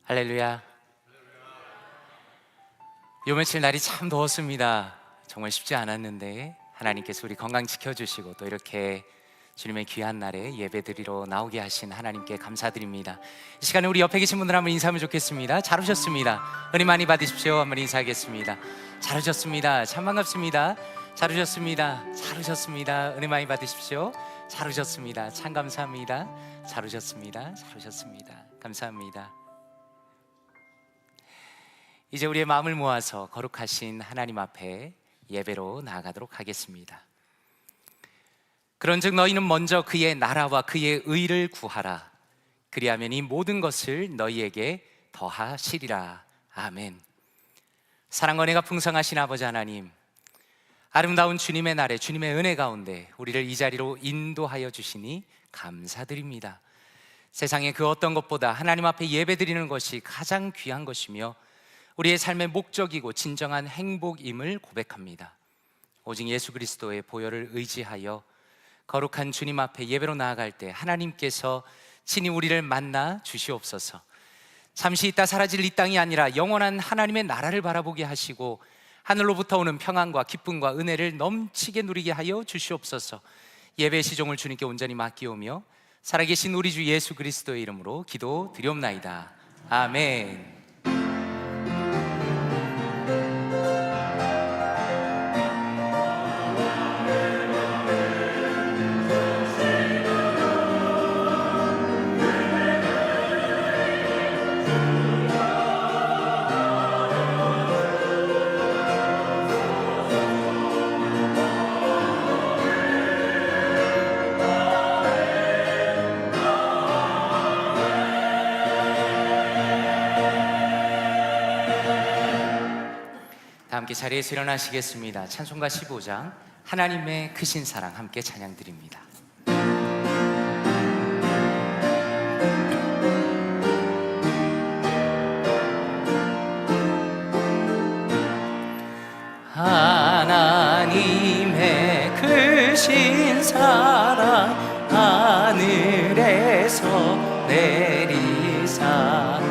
할렐루야. 요 며칠 날이 참 더웠습니다. 정말 쉽지 않았는데 하나님께서 우리 건강 지켜주시고 또 이렇게 주님의 귀한 날에 예배드리러 나오게 하신 하나님께 감사드립니다. 이 시간에 우리 옆에 계신 분들 한번 인사하면 좋겠습니다. 잘 오셨습니다. 은혜 많이 받으십시오. 한번 인사하겠습니다. 잘 오셨습니다. 참 반갑습니다. 잘 오셨습니다. 잘 오셨습니다. 은혜 많이 받으십시오. 잘 오셨습니다. 참 감사합니다. 잘 오셨습니다. 잘 오셨습니다. 감사합니다. 이제 우리의 마음을 모아서 거룩하신 하나님 앞에 예배로 나아가도록 하겠습니다. 그런즉 너희는 먼저 그의 나라와 그의 의를 구하라. 그리하면 이 모든 것을 너희에게 더하시리라. 아멘. 사랑과 은혜가 풍성하신 아버지 하나님, 아름다운 주님의 날에 주님의 은혜 가운데 우리를 이 자리로 인도하여 주시니 감사드립니다. 세상의 그 어떤 것보다 하나님 앞에 예배드리는 것이 가장 귀한 것이며 우리의 삶의 목적이고 진정한 행복임을 고백합니다. 오직 예수 그리스도의 보혈을 의지하여 거룩한 주님 앞에 예배로 나아갈 때 하나님께서 친히 우리를 만나 주시옵소서. 잠시 있다 사라질 이 땅이 아니라 영원한 하나님의 나라를 바라보게 하시고 하늘로부터 오는 평안과 기쁨과 은혜를 넘치게 누리게 하여 주시옵소서. 예배 시종을 주님께 온전히 맡기오며 살아계신 우리 주 예수 그리스도의 이름으로 기도드리옵나이다. 아멘. 함께 자리에서 일어나시겠습니다. 찬송가 15장 하나님의 크신 사랑 함께 찬양드립니다. 하나님의 크신 사랑 하늘에서 내리사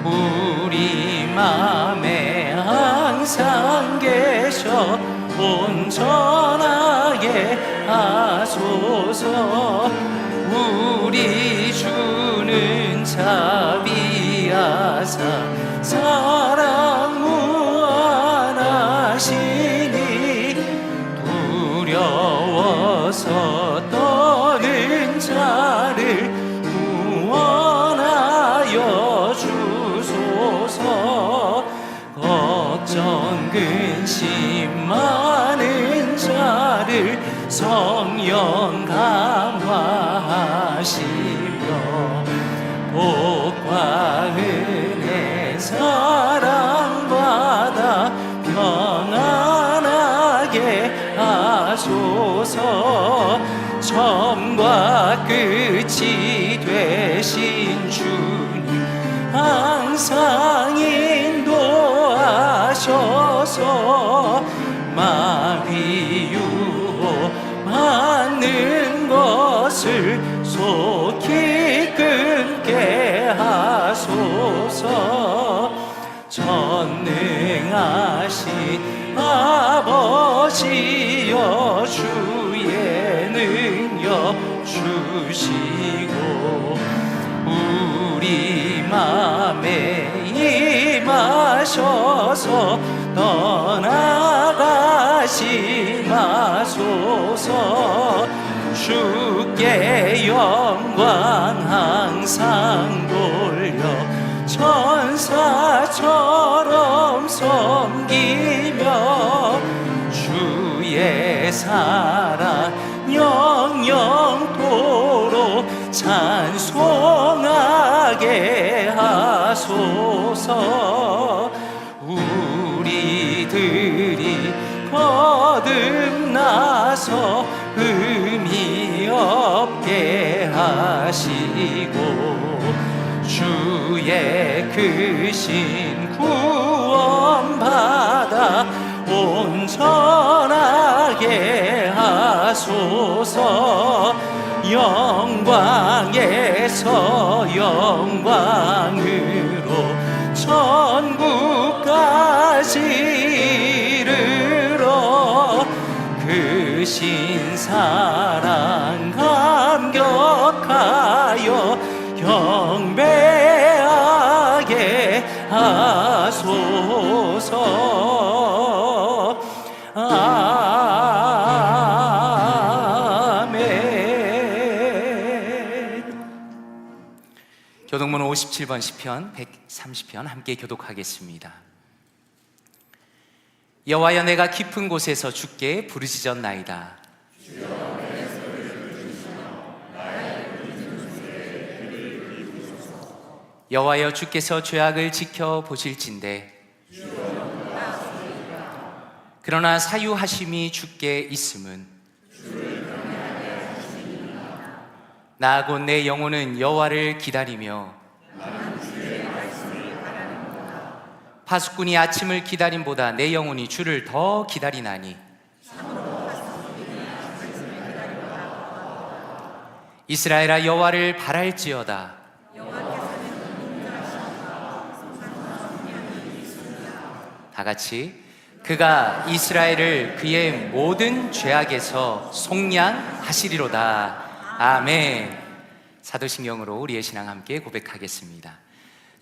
우리 맘에 항상 계셔 온전하게 하소서. 우리 주는 자비하사 사랑 무한하시니 두려워서 떠는 자를 구원하여 주소서. 걱정 근심 많은 자를 성령 감화하시며 복과 은혜 사랑받아 평안하게 하소서. 처음과 끝이 되신 주님 항상 인도하셔서 마귀 유혹 받는 것을 속히 끊게 하소서. 전능하신 아버지여 주의 능력 주시고 우리 맘에 임하셔서 떠나가지 마소서. 주께 영광 항상 돌려 천사처럼 섬기며 주의 사랑 영영토록 찬송하게 하소서. 우리들이 거듭나서 의미 없게 하시고 주의 크신 구원받아 온전하게 하소서. 영광에서 영광으로 하시르러 그 신사랑 감격하여 경배하게 하소서. 교독문 57번 시편 130편 함께 교독하겠습니다. 여호와여, 내가 깊은 곳에서 주께 부르짖었나이다. 여호와여, 주께서 죄악을 지켜보실진대 그러나 사유하심이 주께 있음은 나 곧 내 영혼은 여호와를 기다리며 파수꾼이 아침을 기다림보다 내 영혼이 주를 더 기다리나니 이스라엘아, 여호와를 바랄지어다. 다 같이 그가 이스라엘을 그의 모든 죄악에서 속량하시리로다. 아멘. 사도신경으로 우리의 신앙 함께 고백하겠습니다.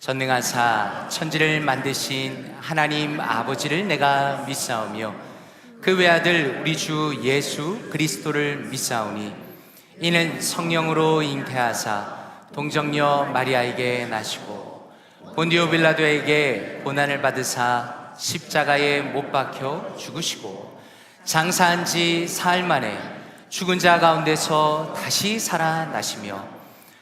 전능하사 천지를 만드신 하나님 아버지를 내가 믿사오며 그 외아들 우리 주 예수 그리스도를 믿사오니 이는 성령으로 잉태하사 동정녀 마리아에게 나시고 본디오 빌라도에게 고난을 받으사 십자가에 못 박혀 죽으시고 장사한 지 사흘 만에 죽은 자 가운데서 다시 살아나시며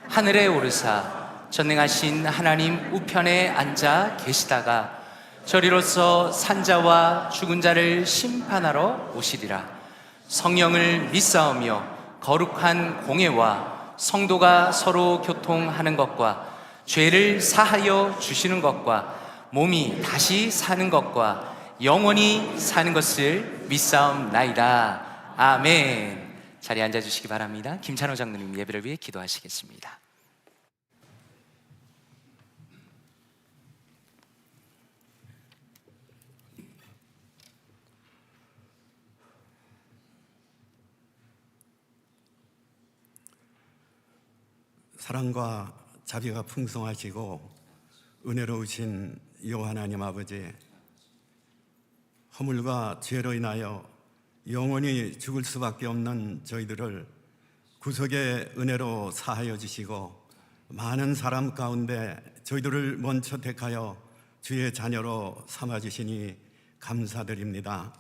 하늘에 오르사 전능하신 하나님 우편에 앉아 계시다가 저리로서 산자와 죽은 자를 심판하러 오시리라. 성령을 믿사오며 거룩한 공예와 성도가 서로 교통하는 것과 죄를 사하여 주시는 것과 몸이 다시 사는 것과 영원히 사는 것을 믿사옵나이다. 아멘. 자리에 앉아주시기 바랍니다. 김찬호 장로님 예배를 위해 기도하시겠습니다. 사랑과 자비가 풍성하시고 은혜로우신 여호와 하나님 아버지, 허물과 죄로 인하여 영원히 죽을 수밖에 없는 저희들을 구속의 은혜로 사하여 주시고 많은 사람 가운데 저희들을 먼저 택하여 주의 자녀로 삼아 주시니 감사드립니다.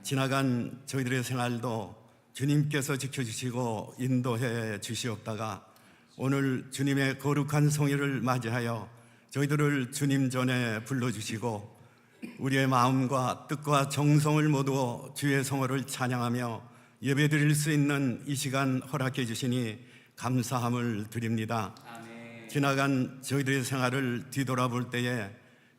지나간 저희들의 생활도 주님께서 지켜주시고 인도해 주시옵다가 오늘 주님의 거룩한 성회를 맞이하여 저희들을 주님 전에 불러주시고 우리의 마음과 뜻과 정성을 모두 주의 성호를 찬양하며 예배드릴 수 있는 이 시간 허락해 주시니 감사함을 드립니다. 아멘. 지나간 저희들의 생활을 뒤돌아볼 때에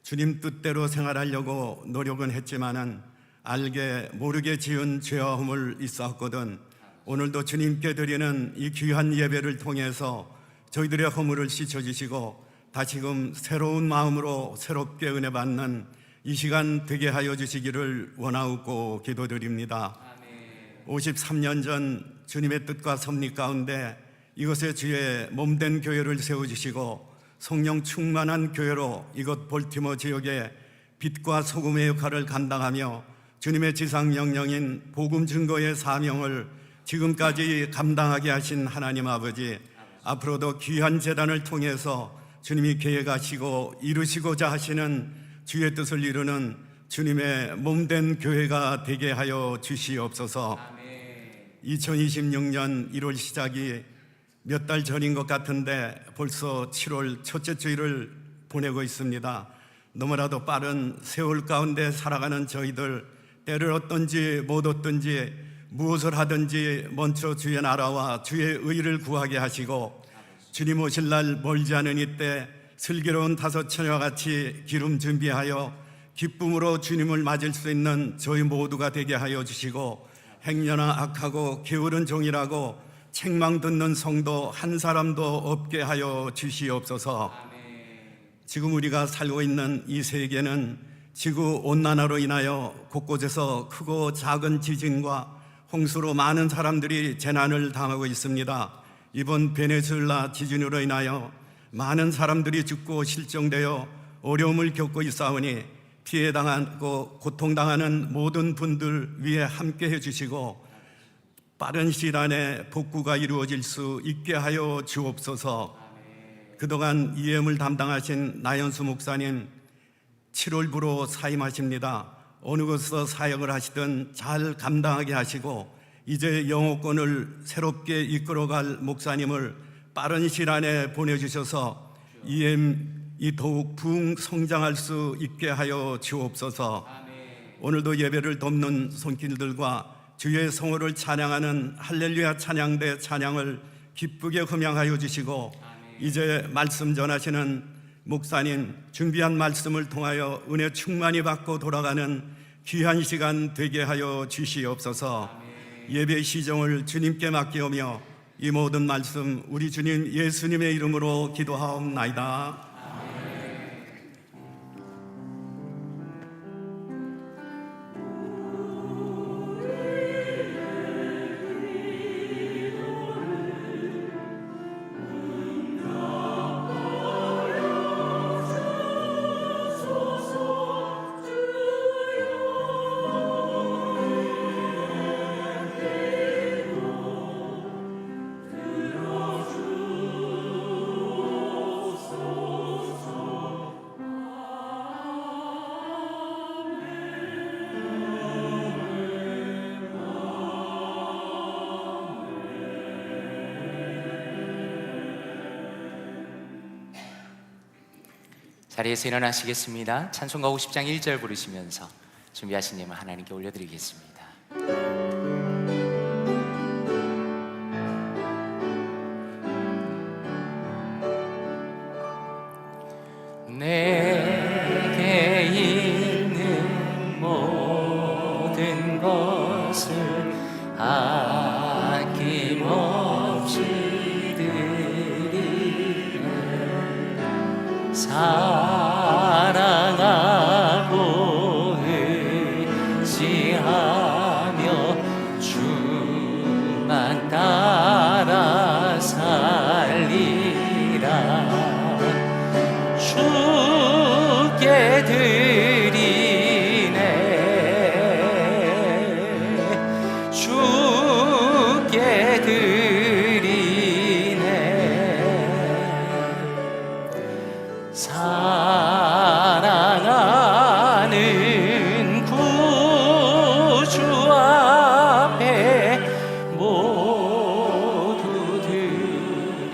주님 뜻대로 생활하려고 노력은 했지만은 알게 모르게 지은 죄와 허물 있었거든. 오늘도 주님께 드리는 이 귀한 예배를 통해서 저희들의 허물을 씻어주시고 다시금 새로운 마음으로 새롭게 은혜 받는 이 시간 되게 하여 주시기를 원하옵고 기도드립니다. 아멘. 53년 전 주님의 뜻과 섭리 가운데 이곳에 주의 몸된 교회를 세워주시고 성령 충만한 교회로 이곳 볼티모 지역에 빛과 소금의 역할을 감당하며 주님의 지상명령인 복음 증거의 사명을 지금까지 감당하게 하신 하나님 아버지, 앞으로도 귀한 재단을 통해서 주님이 계획하시고 이루시고자 하시는 주의 뜻을 이루는 주님의 몸된 교회가 되게 하여 주시옵소서. 아멘. 2026년 1월 시작이 몇 달 전인 것 같은데 벌써 7월 첫째 주일을 보내고 있습니다. 너무나도 빠른 세월 가운데 살아가는 저희들, 때를 얻든지 못 얻든지 무엇을 하든지 먼저 주의 나라와 주의 의를 구하게 하시고 주님 오실 날 멀지 않은 이때 슬기로운 다섯 처녀와 같이 기름 준비하여 기쁨으로 주님을 맞을 수 있는 저희 모두가 되게 하여 주시고 행여나 악하고 게으른 종이라고 책망 듣는 성도 한 사람도 없게 하여 주시옵소서. 지금 우리가 살고 있는 이 세계는 지구 온난화로 인하여 곳곳에서 크고 작은 지진과 홍수로 많은 사람들이 재난을 당하고 있습니다. 이번 베네수엘라 지진으로 인하여 많은 사람들이 죽고 실종되어 어려움을 겪고 있사오니 피해당하고 고통당하는 모든 분들 위해 함께 해주시고 빠른 시일 안에 복구가 이루어질 수 있게 하여 주옵소서. 그동안 이엠을 담당하신 나연수 목사님 7월부로 사임하십니다. 어느 곳에서 사역을 하시든 잘 감당하게 하시고 이제 영어권을 새롭게 이끌어갈 목사님을 빠른 시일 안에 보내주셔서 EM이 더욱 부흥 성장할 수 있게 하여 주옵소서. 오늘도 예배를 돕는 손길들과 주의 성호를 찬양하는 할렐루야 찬양대 찬양을 기쁘게 흠양하여 주시고 이제 말씀 전하시는 목사님 준비한 말씀을 통하여 은혜 충만히 받고 돌아가는 귀한 시간 되게 하여 주시옵소서. 예배 시정을 주님께 맡기오며 이 모든 말씀 우리 주님 예수님의 이름으로 기도하옵나이다. 자리에서 일어나시겠습니다. 찬송가 50장 1절 부르시면서 준비하신 예물 하나님께 올려드리겠습니다. 내게 있는 모든 것을 아낌없이 드리네. 사랑하고 의지하며 주만 따라 살리라. 주께 드리네. 주께 드리네. 사랑하는 구주 앞에 모두 드리네.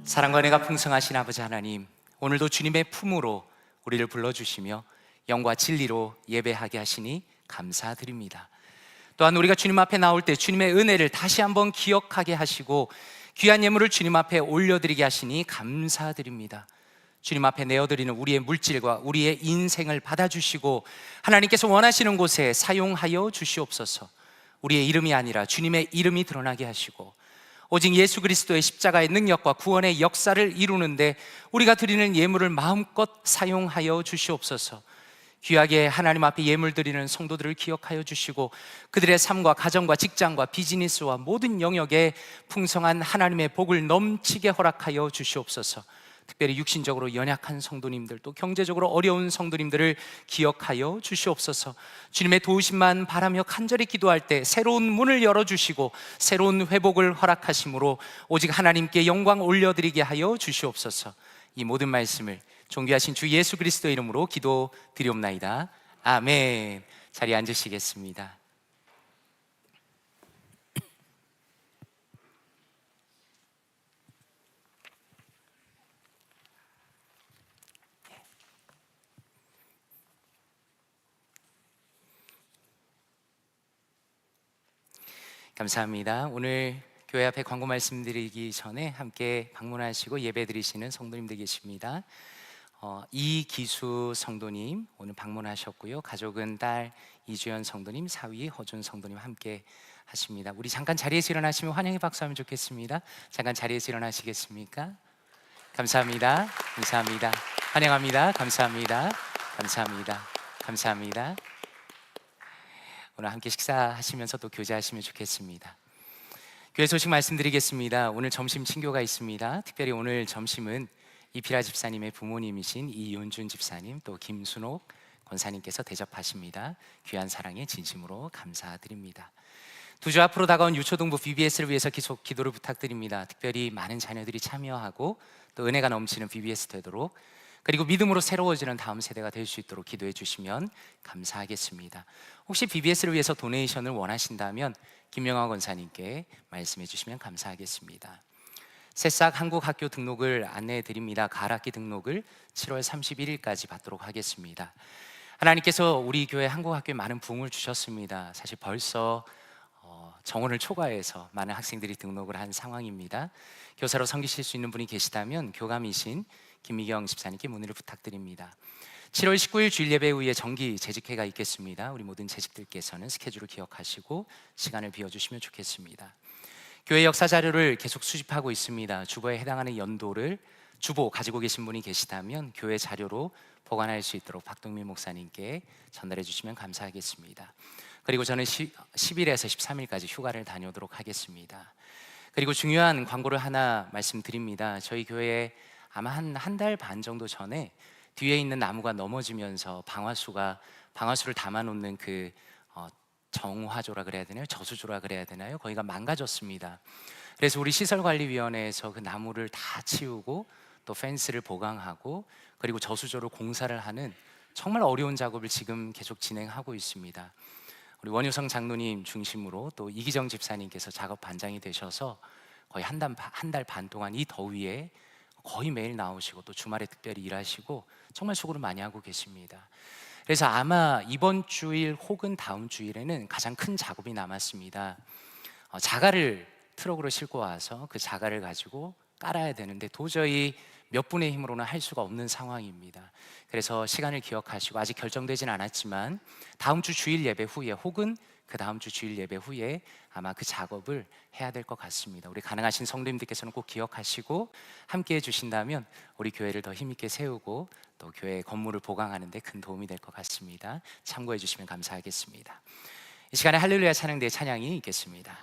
사랑과 은혜가 풍성하신 아버지 하나님, 오늘도 주님의 품으로 우리를 불러주시며 영과 진리로 예배하게 하시니 감사드립니다. 또한 우리가 주님 앞에 나올 때 주님의 은혜를 다시 한번 기억하게 하시고 귀한 예물을 주님 앞에 올려드리게 하시니 감사드립니다. 주님 앞에 내어드리는 우리의 물질과 우리의 인생을 받아주시고 하나님께서 원하시는 곳에 사용하여 주시옵소서. 우리의 이름이 아니라 주님의 이름이 드러나게 하시고 오직 예수 그리스도의 십자가의 능력과 구원의 역사를 이루는데 우리가 드리는 예물을 마음껏 사용하여 주시옵소서. 귀하게 하나님 앞에 예물 드리는 성도들을 기억하여 주시고 그들의 삶과 가정과 직장과 비즈니스와 모든 영역에 풍성한 하나님의 복을 넘치게 허락하여 주시옵소서. 특별히 육신적으로 연약한 성도님들, 또 경제적으로 어려운 성도님들을 기억하여 주시옵소서. 주님의 도우심만 바라며 간절히 기도할 때 새로운 문을 열어주시고 새로운 회복을 허락하심으로 오직 하나님께 영광 올려드리게 하여 주시옵소서. 이 모든 말씀을 존귀하신 주 예수 그리스도의 이름으로 기도드리옵나이다. 아멘. 자리에 앉으시겠습니다. 감사합니다. 오늘 교회 앞에 광고 말씀드리기 전에 함께 방문하시고 예배 드리시는 성도님들 계십니다. 이기수 성도님 오늘 방문하셨고요. 가족은 딸 이주연 성도님, 사위 허준 성도님 함께 하십니다. 우리 잠깐 자리에서 일어나시면 환영의 박수하면 좋겠습니다. 잠깐 자리에서 일어나시겠습니까? 감사합니다. 감사합니다. 환영합니다. 감사합니다. 감사합니다. 감사합니다. 오늘 함께 식사하시면서 또 교제하시면 좋겠습니다. 교회 소식 말씀드리겠습니다. 오늘 점심 친교가 있습니다. 특별히 오늘 점심은 이피라 집사님의 부모님이신 이윤준 집사님, 또 김순옥 권사님께서 대접하십니다. 귀한 사랑에 진심으로 감사드립니다. 두 주 앞으로 다가온 유초동부 VBS를 위해서 계속 기도를 부탁드립니다. 특별히 많은 자녀들이 참여하고 또 은혜가 넘치는 VBS 되도록, 그리고 믿음으로 새로워지는 다음 세대가 될 수 있도록 기도해 주시면 감사하겠습니다. 혹시 VBS를 위해서 도네이션을 원하신다면 김명환 권사님께 말씀해 주시면 감사하겠습니다. 새싹 한국 학교 등록을 안내해 드립니다. 가을학기 등록을 7월 31일까지 받도록 하겠습니다. 하나님께서 우리 교회 한국 학교에 많은 부흥을 주셨습니다. 사실 벌써 정원을 초과해서 많은 학생들이 등록을 한 상황입니다. 교사로 섬기실 수 있는 분이 계시다면 교감이신 김미경 집사님께 문의를 부탁드립니다. 7월 19일 주일 예배 후에 정기 재직회가 있겠습니다. 우리 모든 재직들께서는 스케줄을 기억하시고 시간을 비워주시면 좋겠습니다. 교회 역사 자료를 계속 수집하고 있습니다. 주보에 해당하는 연도를 주보 가지고 계신 분이 계시다면 교회 자료로 보관할 수 있도록 박동민 목사님께 전달해 주시면 감사하겠습니다. 그리고 저는 10일에서 13일까지 휴가를 다녀오도록 하겠습니다. 그리고 중요한 광고를 하나 말씀드립니다. 저희 교회에 아마 한 달 반 정도 전에 뒤에 있는 나무가 넘어지면서 방화수를 담아놓는 그 정화조라 그래야 되나요? 저수조라 그래야 되나요? 거기가 망가졌습니다. 그래서 우리 시설관리위원회에서 그 나무를 다 치우고 또 펜스를 보강하고 그리고 저수조를 공사를 하는 정말 어려운 작업을 지금 계속 진행하고 있습니다. 우리 원효성 장로님 중심으로 또 이기정 집사님께서 작업 반장이 되셔서 거의 한 달 반 동안 이 더위에 거의 매일 나오시고 또 주말에 특별히 일하시고 정말 수고를 많이 하고 계십니다. 그래서 아마 이번 주일 혹은 다음 주일에는 가장 큰 작업이 남았습니다. 자갈을 트럭으로 싣고 와서 그 자갈을 가지고 깔아야 되는데 도저히 몇 분의 힘으로는 할 수가 없는 상황입니다. 그래서 시간을 기억하시고 아직 결정되진 않았지만 다음 주 주일 예배 후에 혹은 그 다음 주 주일 예배 후에 아마 그 작업을 해야 될 것 같습니다. 우리 가능하신 성도님들께서는 꼭 기억하시고 함께 해주신다면 우리 교회를 더 힘있게 세우고 또 교회 건물을 보강하는 데 큰 도움이 될 것 같습니다. 참고해 주시면 감사하겠습니다. 이 시간에 할렐루야 찬양대의 찬양이 있겠습니다.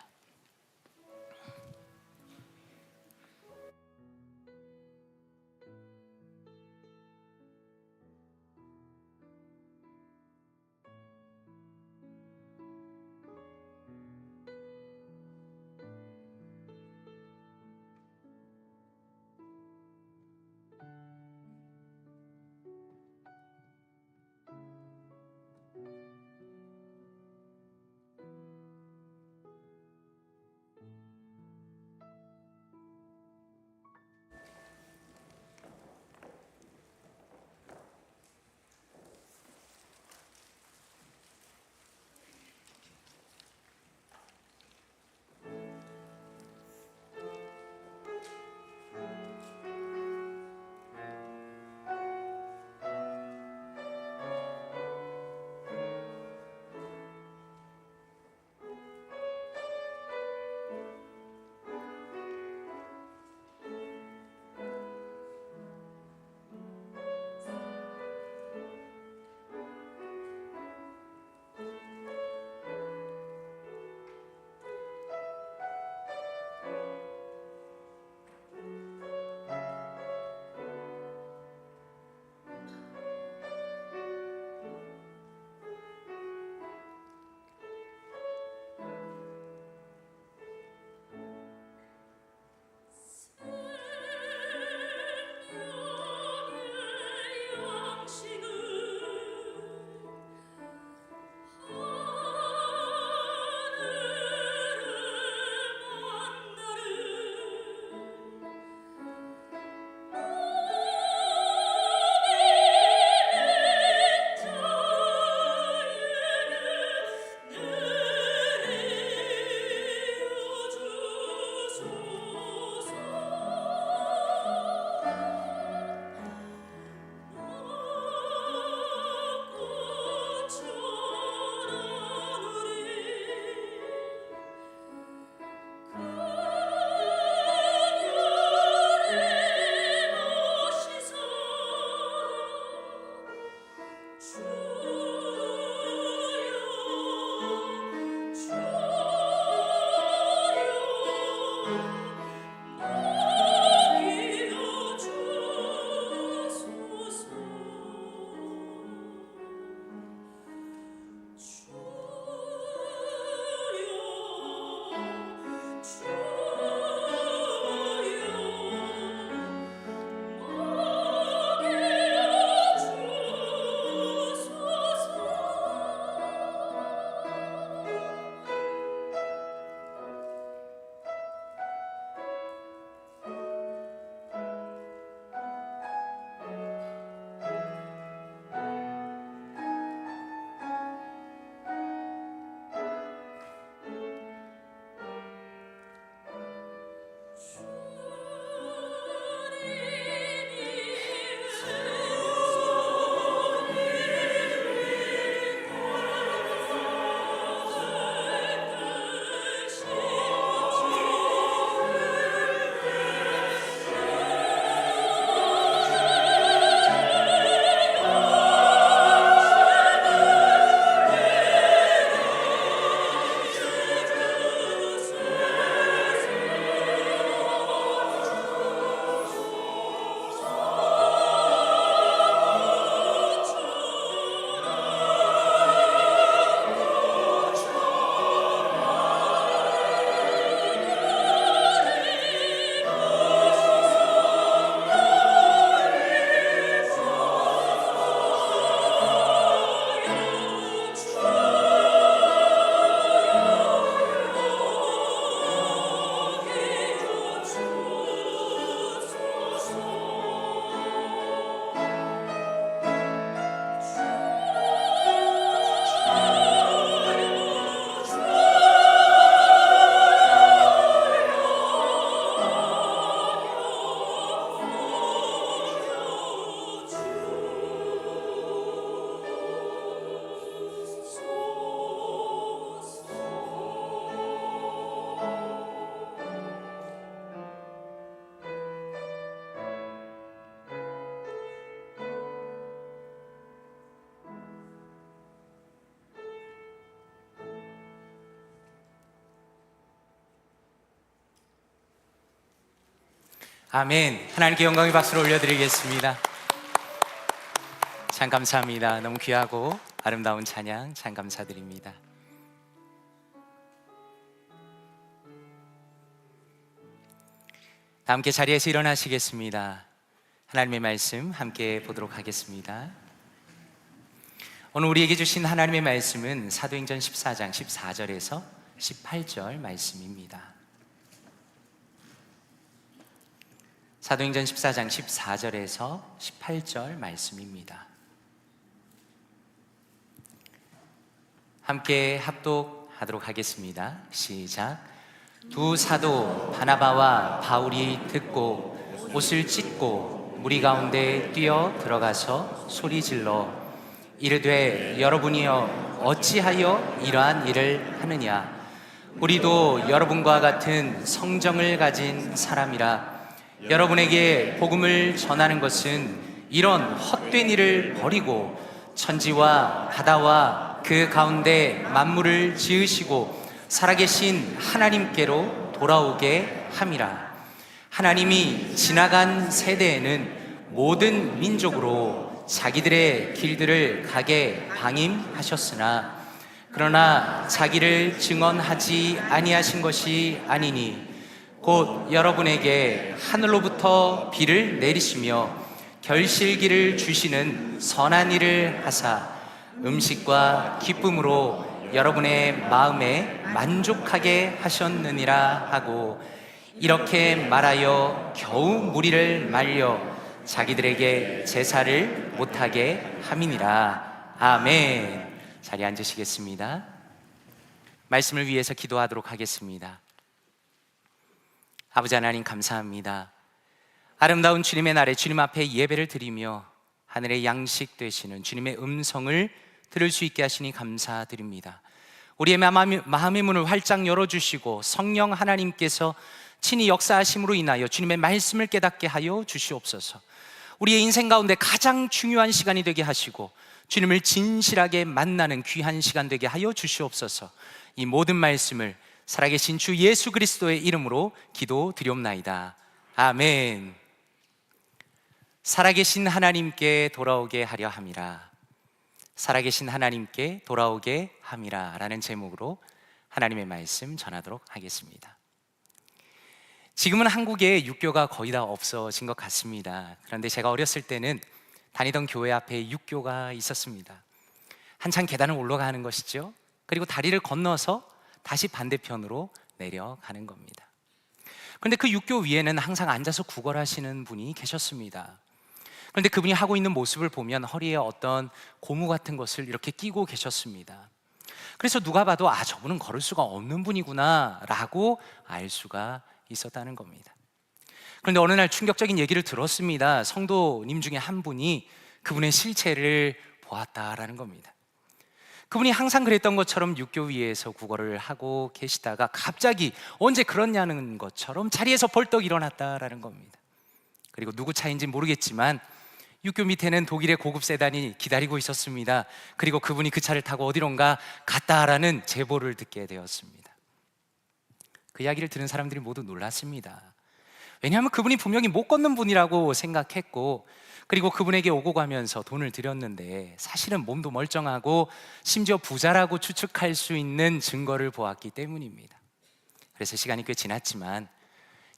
아멘. 하나님께 영광의 박수를 올려드리겠습니다. 참 감사합니다. 너무 귀하고 아름다운 찬양 참 감사드립니다. 다 함께 자리에서 일어나시겠습니다. 하나님의 말씀 함께 보도록 하겠습니다. 오늘 우리에게 주신 하나님의 말씀은 사도행전 14장 14절에서 18절 말씀입니다. 사도행전 14장 14절에서 18절 말씀입니다. 함께 합독하도록 하겠습니다. 시작. 두 사도 바나바와 바울이 듣고 옷을 찢고 무리 가운데 뛰어 들어가서 소리질러 이르되 여러분이여 어찌하여 이러한 일을 하느냐. 우리도 여러분과 같은 성정을 가진 사람이라. 여러분에게 복음을 전하는 것은 이런 헛된 일을 버리고 천지와 바다와 그 가운데 만물을 지으시고 살아계신 하나님께로 돌아오게 함이라. 하나님이 지나간 세대에는 모든 민족으로 자기들의 길들을 가게 방임하셨으나 그러나 자기를 증언하지 아니하신 것이 아니니 곧 여러분에게 하늘로부터 비를 내리시며 결실기를 주시는 선한 일을 하사 음식과 기쁨으로 여러분의 마음에 만족하게 하셨느니라 하고 이렇게 말하여 겨우 무리를 말려 자기들에게 제사를 못하게 함이니라. 아멘. 자리에 앉으시겠습니다. 말씀을 위해서 기도하도록 하겠습니다. 아버지 하나님 감사합니다. 아름다운 주님의 날에 주님 앞에 예배를 드리며 하늘의 양식 되시는 주님의 음성을 들을 수 있게 하시니 감사드립니다. 우리의 마음의 문을 활짝 열어주시고 성령 하나님께서 친히 역사하심으로 인하여 주님의 말씀을 깨닫게 하여 주시옵소서. 우리의 인생 가운데 가장 중요한 시간이 되게 하시고 주님을 진실하게 만나는 귀한 시간 되게 하여 주시옵소서. 이 모든 말씀을 살아계신 주 예수 그리스도의 이름으로 기도드리옵나이다. 아멘. 살아계신 하나님께 돌아오게 하려 함이라. 살아계신 하나님께 돌아오게 함이라 라는 제목으로 하나님의 말씀 전하도록 하겠습니다. 지금은 한국에 육교가 거의 다 없어진 것 같습니다. 그런데 제가 어렸을 때는 다니던 교회 앞에 육교가 있었습니다. 한참 계단을 올라가는 것이죠. 그리고 다리를 건너서 다시 반대편으로 내려가는 겁니다. 그런데 그 육교 위에는 항상 앉아서 구걸하시는 분이 계셨습니다. 그런데 그분이 하고 있는 모습을 보면 허리에 어떤 고무 같은 것을 이렇게 끼고 계셨습니다. 그래서 누가 봐도 저분은 걸을 수가 없는 분이구나 라고 알 수가 있었다는 겁니다. 그런데 어느 날 충격적인 얘기를 들었습니다. 성도님 중에 한 분이 그분의 실체를 보았다라는 겁니다. 그분이 항상 그랬던 것처럼 육교 위에서 구걸을 하고 계시다가 갑자기 언제 그렇냐는 것처럼 자리에서 벌떡 일어났다라는 겁니다. 그리고 누구 차인지 모르겠지만 육교 밑에는 독일의 고급 세단이 기다리고 있었습니다. 그리고 그분이 그 차를 타고 어디론가 갔다라는 제보를 듣게 되었습니다. 그 이야기를 들은 사람들이 모두 놀랐습니다. 왜냐하면 그분이 분명히 못 걷는 분이라고 생각했고 그리고 그분에게 오고 가면서 돈을 드렸는데 사실은 몸도 멀쩡하고 심지어 부자라고 추측할 수 있는 증거를 보았기 때문입니다. 그래서 시간이 꽤 지났지만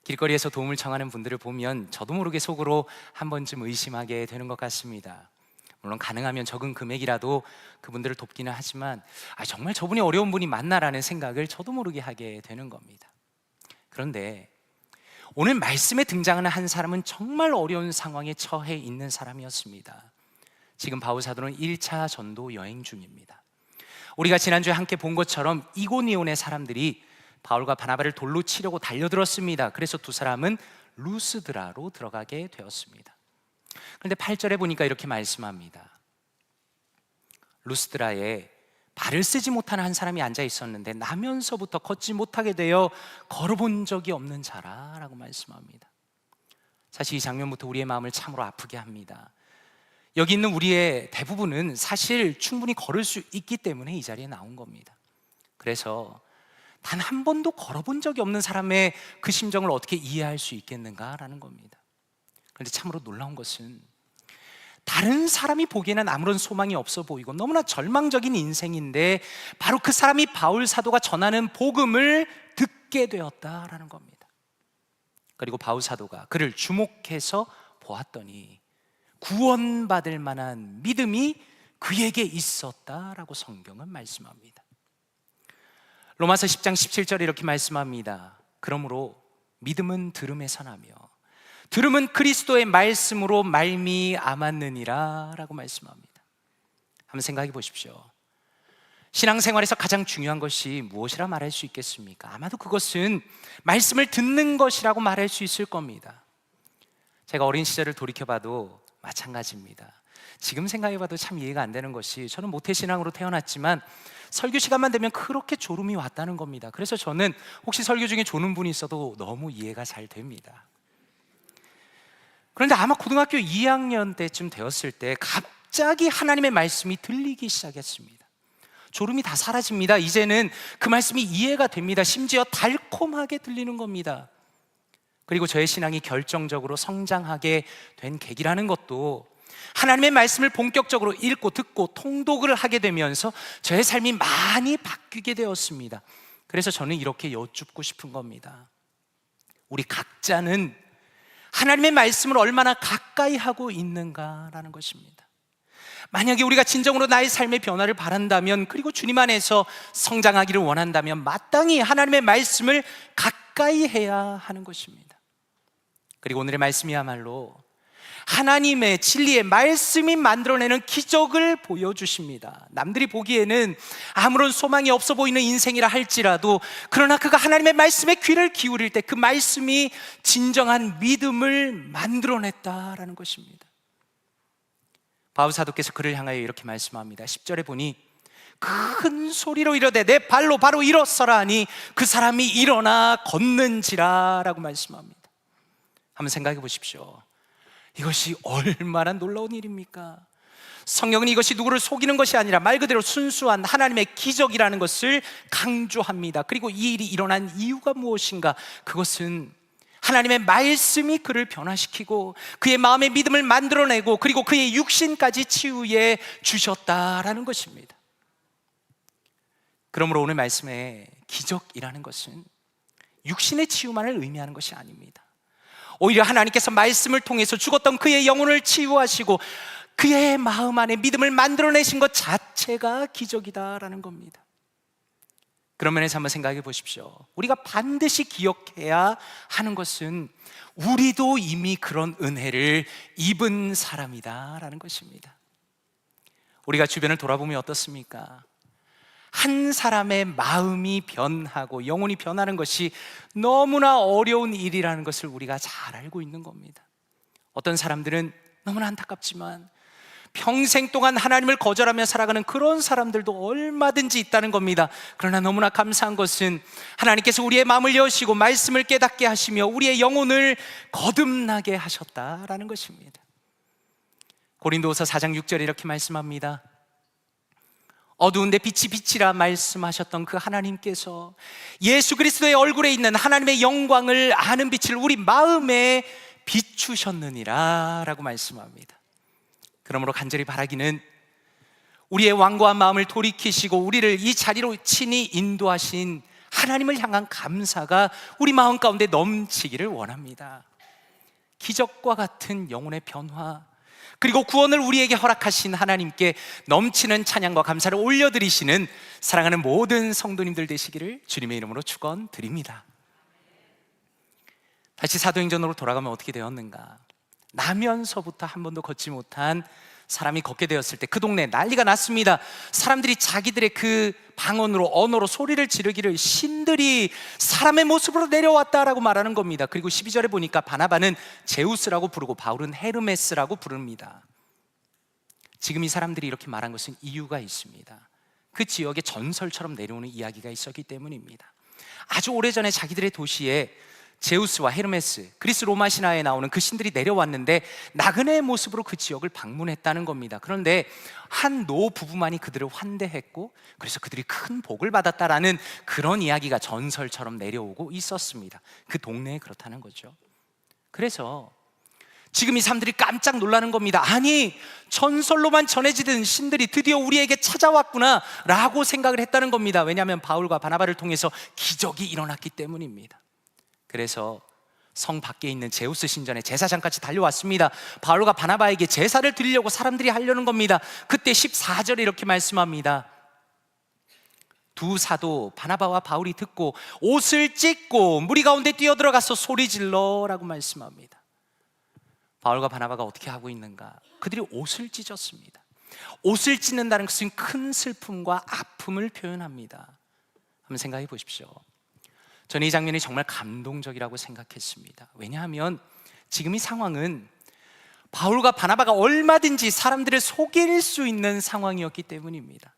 길거리에서 도움을 청하는 분들을 보면 저도 모르게 속으로 한 번쯤 의심하게 되는 것 같습니다. 물론 가능하면 적은 금액이라도 그분들을 돕기는 하지만 정말 저분이 어려운 분이 맞나라는 생각을 저도 모르게 하게 되는 겁니다. 그런데 오늘 말씀에 등장하는 한 사람은 정말 어려운 상황에 처해 있는 사람이었습니다. 지금 바울 사도는 1차 전도 여행 중입니다. 우리가 지난주에 함께 본 것처럼 이고니온의 사람들이 바울과 바나바를 돌로 치려고 달려들었습니다. 그래서 두 사람은 루스드라로 들어가게 되었습니다. 그런데 8절에 보니까 이렇게 말씀합니다. 루스드라에 발을 쓰지 못하는 한 사람이 앉아 있었는데 나면서부터 걷지 못하게 되어 걸어본 적이 없는 자라라고 말씀합니다. 사실 이 장면부터 우리의 마음을 참으로 아프게 합니다. 여기 있는 우리의 대부분은 사실 충분히 걸을 수 있기 때문에 이 자리에 나온 겁니다. 그래서 단 한 번도 걸어본 적이 없는 사람의 그 심정을 어떻게 이해할 수 있겠는가라는 겁니다. 그런데 참으로 놀라운 것은 다른 사람이 보기에는 아무런 소망이 없어 보이고 너무나 절망적인 인생인데 바로 그 사람이 바울 사도가 전하는 복음을 듣게 되었다라는 겁니다. 그리고 바울 사도가 그를 주목해서 보았더니 구원받을 만한 믿음이 그에게 있었다라고 성경은 말씀합니다. 로마서 10장 17절에 이렇게 말씀합니다. 그러므로 믿음은 들음에서 나며 들음은 그리스도의 말씀으로 말미암았느니라 라고 말씀합니다. 한번 생각해 보십시오. 신앙생활에서 가장 중요한 것이 무엇이라 말할 수 있겠습니까? 아마도 그것은 말씀을 듣는 것이라고 말할 수 있을 겁니다. 제가 어린 시절을 돌이켜봐도 마찬가지입니다. 지금 생각해봐도 참 이해가 안 되는 것이, 저는 모태신앙으로 태어났지만 설교 시간만 되면 그렇게 졸음이 왔다는 겁니다. 그래서 저는 혹시 설교 중에 조는 분이 있어도 너무 이해가 잘 됩니다. 그런데 아마 고등학교 2학년 때쯤 되었을 때 갑자기 하나님의 말씀이 들리기 시작했습니다. 졸음이 다 사라집니다. 이제는 그 말씀이 이해가 됩니다. 심지어 달콤하게 들리는 겁니다. 그리고 저의 신앙이 결정적으로 성장하게 된 계기라는 것도 하나님의 말씀을 본격적으로 읽고 듣고 통독을 하게 되면서 저의 삶이 많이 바뀌게 되었습니다. 그래서 저는 이렇게 여쭙고 싶은 겁니다. 우리 각자는 하나님의 말씀을 얼마나 가까이 하고 있는가라는 것입니다. 만약에 우리가 진정으로 나의 삶의 변화를 바란다면, 그리고 주님 안에서 성장하기를 원한다면 마땅히 하나님의 말씀을 가까이 해야 하는 것입니다. 그리고 오늘의 말씀이야말로 하나님의 진리의 말씀이 만들어내는 기적을 보여주십니다. 남들이 보기에는 아무런 소망이 없어 보이는 인생이라 할지라도, 그러나 그가 하나님의 말씀에 귀를 기울일 때 그 말씀이 진정한 믿음을 만들어냈다라는 것입니다. 바울 사도께서 그를 향하여 이렇게 말씀합니다. 10절에 보니 큰 소리로 이르되 내 발로 바로 일어서라 하니 그 사람이 일어나 걷는지라 라고 말씀합니다. 한번 생각해 보십시오. 이것이 얼마나 놀라운 일입니까? 성경은 이것이 누구를 속이는 것이 아니라 말 그대로 순수한 하나님의 기적이라는 것을 강조합니다. 그리고 이 일이 일어난 이유가 무엇인가? 그것은 하나님의 말씀이 그를 변화시키고 그의 마음의 믿음을 만들어내고 그리고 그의 육신까지 치유해 주셨다라는 것입니다. 그러므로 오늘 말씀의 기적이라는 것은 육신의 치유만을 의미하는 것이 아닙니다. 오히려 하나님께서 말씀을 통해서 죽었던 그의 영혼을 치유하시고 그의 마음 안에 믿음을 만들어내신 것 자체가 기적이다라는 겁니다. 그런 면에서 한번 생각해 보십시오. 우리가 반드시 기억해야 하는 것은 우리도 이미 그런 은혜를 입은 사람이다라는 것입니다. 우리가 주변을 돌아보면 어떻습니까? 한 사람의 마음이 변하고 영혼이 변하는 것이 너무나 어려운 일이라는 것을 우리가 잘 알고 있는 겁니다. 어떤 사람들은 너무나 안타깝지만 평생 동안 하나님을 거절하며 살아가는 그런 사람들도 얼마든지 있다는 겁니다. 그러나 너무나 감사한 것은 하나님께서 우리의 마음을 여시고 말씀을 깨닫게 하시며 우리의 영혼을 거듭나게 하셨다라는 것입니다. 고린도후서 4장 6절에 이렇게 말씀합니다. 어두운데 빛이 빛이라 말씀하셨던 그 하나님께서 예수 그리스도의 얼굴에 있는 하나님의 영광을 아는 빛을 우리 마음에 비추셨느니라 라고 말씀합니다. 그러므로 간절히 바라기는 우리의 완고한 마음을 돌이키시고 우리를 이 자리로 친히 인도하신 하나님을 향한 감사가 우리 마음 가운데 넘치기를 원합니다. 기적과 같은 영혼의 변화, 그리고 구원을 우리에게 허락하신 하나님께 넘치는 찬양과 감사를 올려드리시는 사랑하는 모든 성도님들 되시기를 주님의 이름으로 축원드립니다. 다시 사도행전으로 돌아가면 어떻게 되었는가? 나면서부터 한 번도 걷지 못한 사람이 걷게 되었을 때 그 동네 난리가 났습니다. 사람들이 자기들의 그 방언으로 언어로 소리를 지르기를 신들이 사람의 모습으로 내려왔다라고 말하는 겁니다. 그리고 12절에 보니까 바나바는 제우스라고 부르고 바울은 헤르메스라고 부릅니다. 지금 이 사람들이 이렇게 말한 것은 이유가 있습니다. 그 지역에 전설처럼 내려오는 이야기가 있었기 때문입니다. 아주 오래전에 자기들의 도시에 제우스와 헤르메스, 그리스 로마 신화에 나오는 그 신들이 내려왔는데 나그네의 모습으로 그 지역을 방문했다는 겁니다. 그런데 한 노 부부만이 그들을 환대했고 그래서 그들이 큰 복을 받았다라는 그런 이야기가 전설처럼 내려오고 있었습니다. 그 동네에 그렇다는 거죠. 그래서 지금 이 사람들이 깜짝 놀라는 겁니다. 아니, 전설로만 전해지던 신들이 드디어 우리에게 찾아왔구나 라고 생각을 했다는 겁니다. 왜냐하면 바울과 바나바를 통해서 기적이 일어났기 때문입니다. 그래서 성 밖에 있는 제우스 신전에 제사장까지 달려왔습니다. 바울과 바나바에게 제사를 드리려고 사람들이 하려는 겁니다. 그때 14절에 이렇게 말씀합니다. 두 사도 바나바와 바울이 듣고 옷을 찢고 무리 가운데 뛰어들어가서 소리질러 라고 말씀합니다. 바울과 바나바가 어떻게 하고 있는가? 그들이 옷을 찢었습니다. 옷을 찢는다는 것은 큰 슬픔과 아픔을 표현합니다. 한번 생각해 보십시오. 저는 이 장면이 정말 감동적이라고 생각했습니다. 왜냐하면 지금 이 상황은 바울과 바나바가 얼마든지 사람들을 속일 수 있는 상황이었기 때문입니다.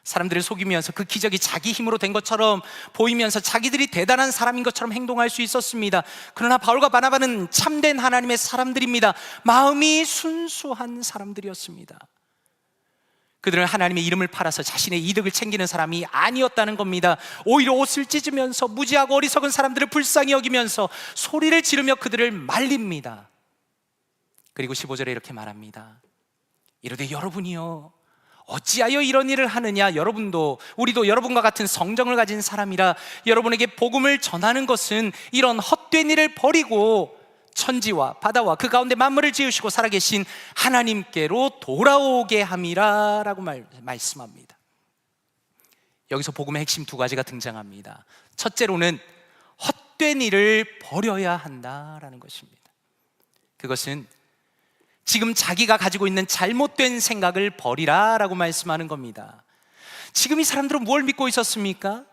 사람들을 속이면서 그 기적이 자기 힘으로 된 것처럼 보이면서 자기들이 대단한 사람인 것처럼 행동할 수 있었습니다. 그러나 바울과 바나바는 참된 하나님의 사람들입니다. 마음이 순수한 사람들이었습니다. 그들은 하나님의 이름을 팔아서 자신의 이득을 챙기는 사람이 아니었다는 겁니다. 오히려 옷을 찢으면서 무지하고 어리석은 사람들을 불쌍히 여기면서 소리를 지르며 그들을 말립니다. 그리고 15절에 이렇게 말합니다. 이르되 여러분이요 어찌하여 이런 일을 하느냐? 우리도 여러분과 같은 성정을 가진 사람이라 여러분에게 복음을 전하는 것은 이런 헛된 일을 버리고 천지와 바다와 그 가운데 만물을 지으시고 살아계신 하나님께로 돌아오게 함이라 라고 말씀합니다. 여기서 복음의 핵심 두 가지가 등장합니다. 첫째로는 헛된 일을 버려야 한다라는 것입니다. 그것은 지금 자기가 가지고 있는 잘못된 생각을 버리라 라고 말씀하는 겁니다. 지금 이 사람들은 뭘 믿고 있었습니까?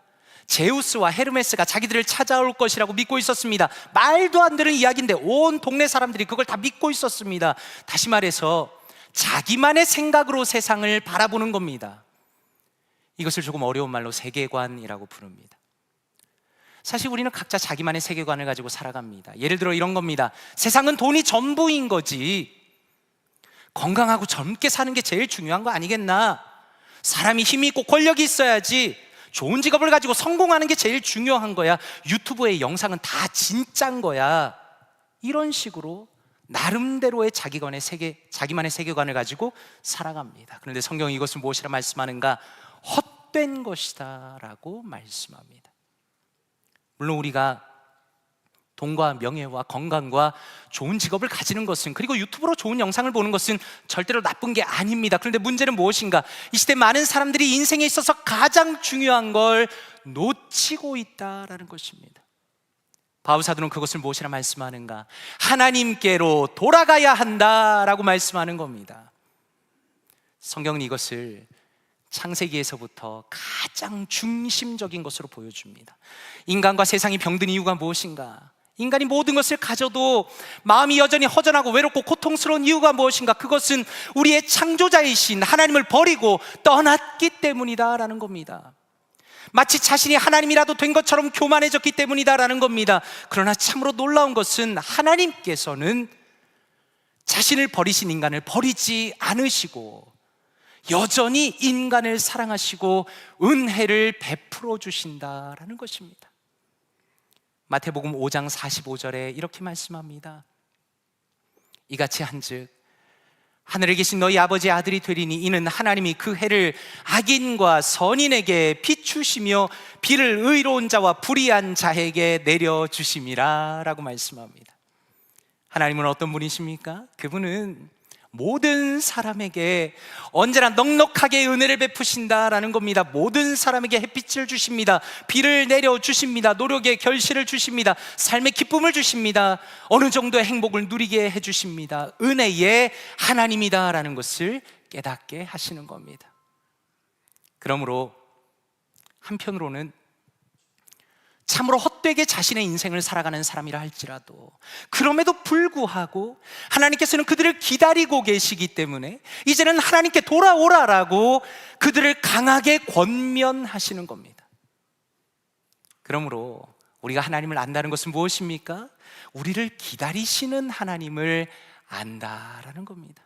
제우스와 헤르메스가 자기들을 찾아올 것이라고 믿고 있었습니다. 말도 안 되는 이야기인데 온 동네 사람들이 그걸 다 믿고 있었습니다. 다시 말해서 자기만의 생각으로 세상을 바라보는 겁니다. 이것을 조금 어려운 말로 세계관이라고 부릅니다. 사실 우리는 각자 자기만의 세계관을 가지고 살아갑니다. 예를 들어 이런 겁니다. 세상은 돈이 전부인 거지. 건강하고 젊게 사는 게 제일 중요한 거 아니겠나? 사람이 힘이 있고 권력이 있어야지. 좋은 직업을 가지고 성공하는 게 제일 중요한 거야. 유튜브의 영상은 다 진짜인 거야. 이런 식으로 나름대로의 자기만의 세계관을 가지고 살아갑니다. 그런데 성경이 이것을 무엇이라 말씀하는가? 헛된 것이다 라고 말씀합니다. 물론 우리가 돈과 명예와 건강과 좋은 직업을 가지는 것은, 그리고 유튜브로 좋은 영상을 보는 것은 절대로 나쁜 게 아닙니다. 그런데 문제는 무엇인가? 이 시대 많은 사람들이 인생에 있어서 가장 중요한 걸 놓치고 있다라는 것입니다. 바울 사도는 그것을 무엇이라 말씀하는가? 하나님께로 돌아가야 한다라고 말씀하는 겁니다. 성경은 이것을 창세기에서부터 가장 중심적인 것으로 보여줍니다. 인간과 세상이 병든 이유가 무엇인가? 인간이 모든 것을 가져도 마음이 여전히 허전하고 외롭고 고통스러운 이유가 무엇인가? 그것은 우리의 창조자이신 하나님을 버리고 떠났기 때문이다라는 겁니다. 마치 자신이 하나님이라도 된 것처럼 교만해졌기 때문이다라는 겁니다. 그러나 참으로 놀라운 것은 하나님께서는 자신을 버리신 인간을 버리지 않으시고 여전히 인간을 사랑하시고 은혜를 베풀어 주신다라는 것입니다. 마태복음 5장 45절에 이렇게 말씀합니다. 이같이 한즉 하늘에 계신 너희 아버지의 아들이 되리니 이는 하나님이 그 해를 악인과 선인에게 비추시며 비를 의로운 자와 불의한 자에게 내려주심이라 라고 말씀합니다. 하나님은 어떤 분이십니까? 그분은 모든 사람에게 언제나 넉넉하게 은혜를 베푸신다라는 겁니다. 모든 사람에게 햇빛을 주십니다. 비를 내려주십니다. 노력의 결실을 주십니다. 삶의 기쁨을 주십니다. 어느 정도의 행복을 누리게 해주십니다. 은혜의 하나님이다라는 것을 깨닫게 하시는 겁니다. 그러므로 한편으로는 참으로 헛되게 자신의 인생을 살아가는 사람이라 할지라도 그럼에도 불구하고 하나님께서는 그들을 기다리고 계시기 때문에 이제는 하나님께 돌아오라라고 그들을 강하게 권면하시는 겁니다. 그러므로 우리가 하나님을 안다는 것은 무엇입니까? 우리를 기다리시는 하나님을 안다라는 겁니다.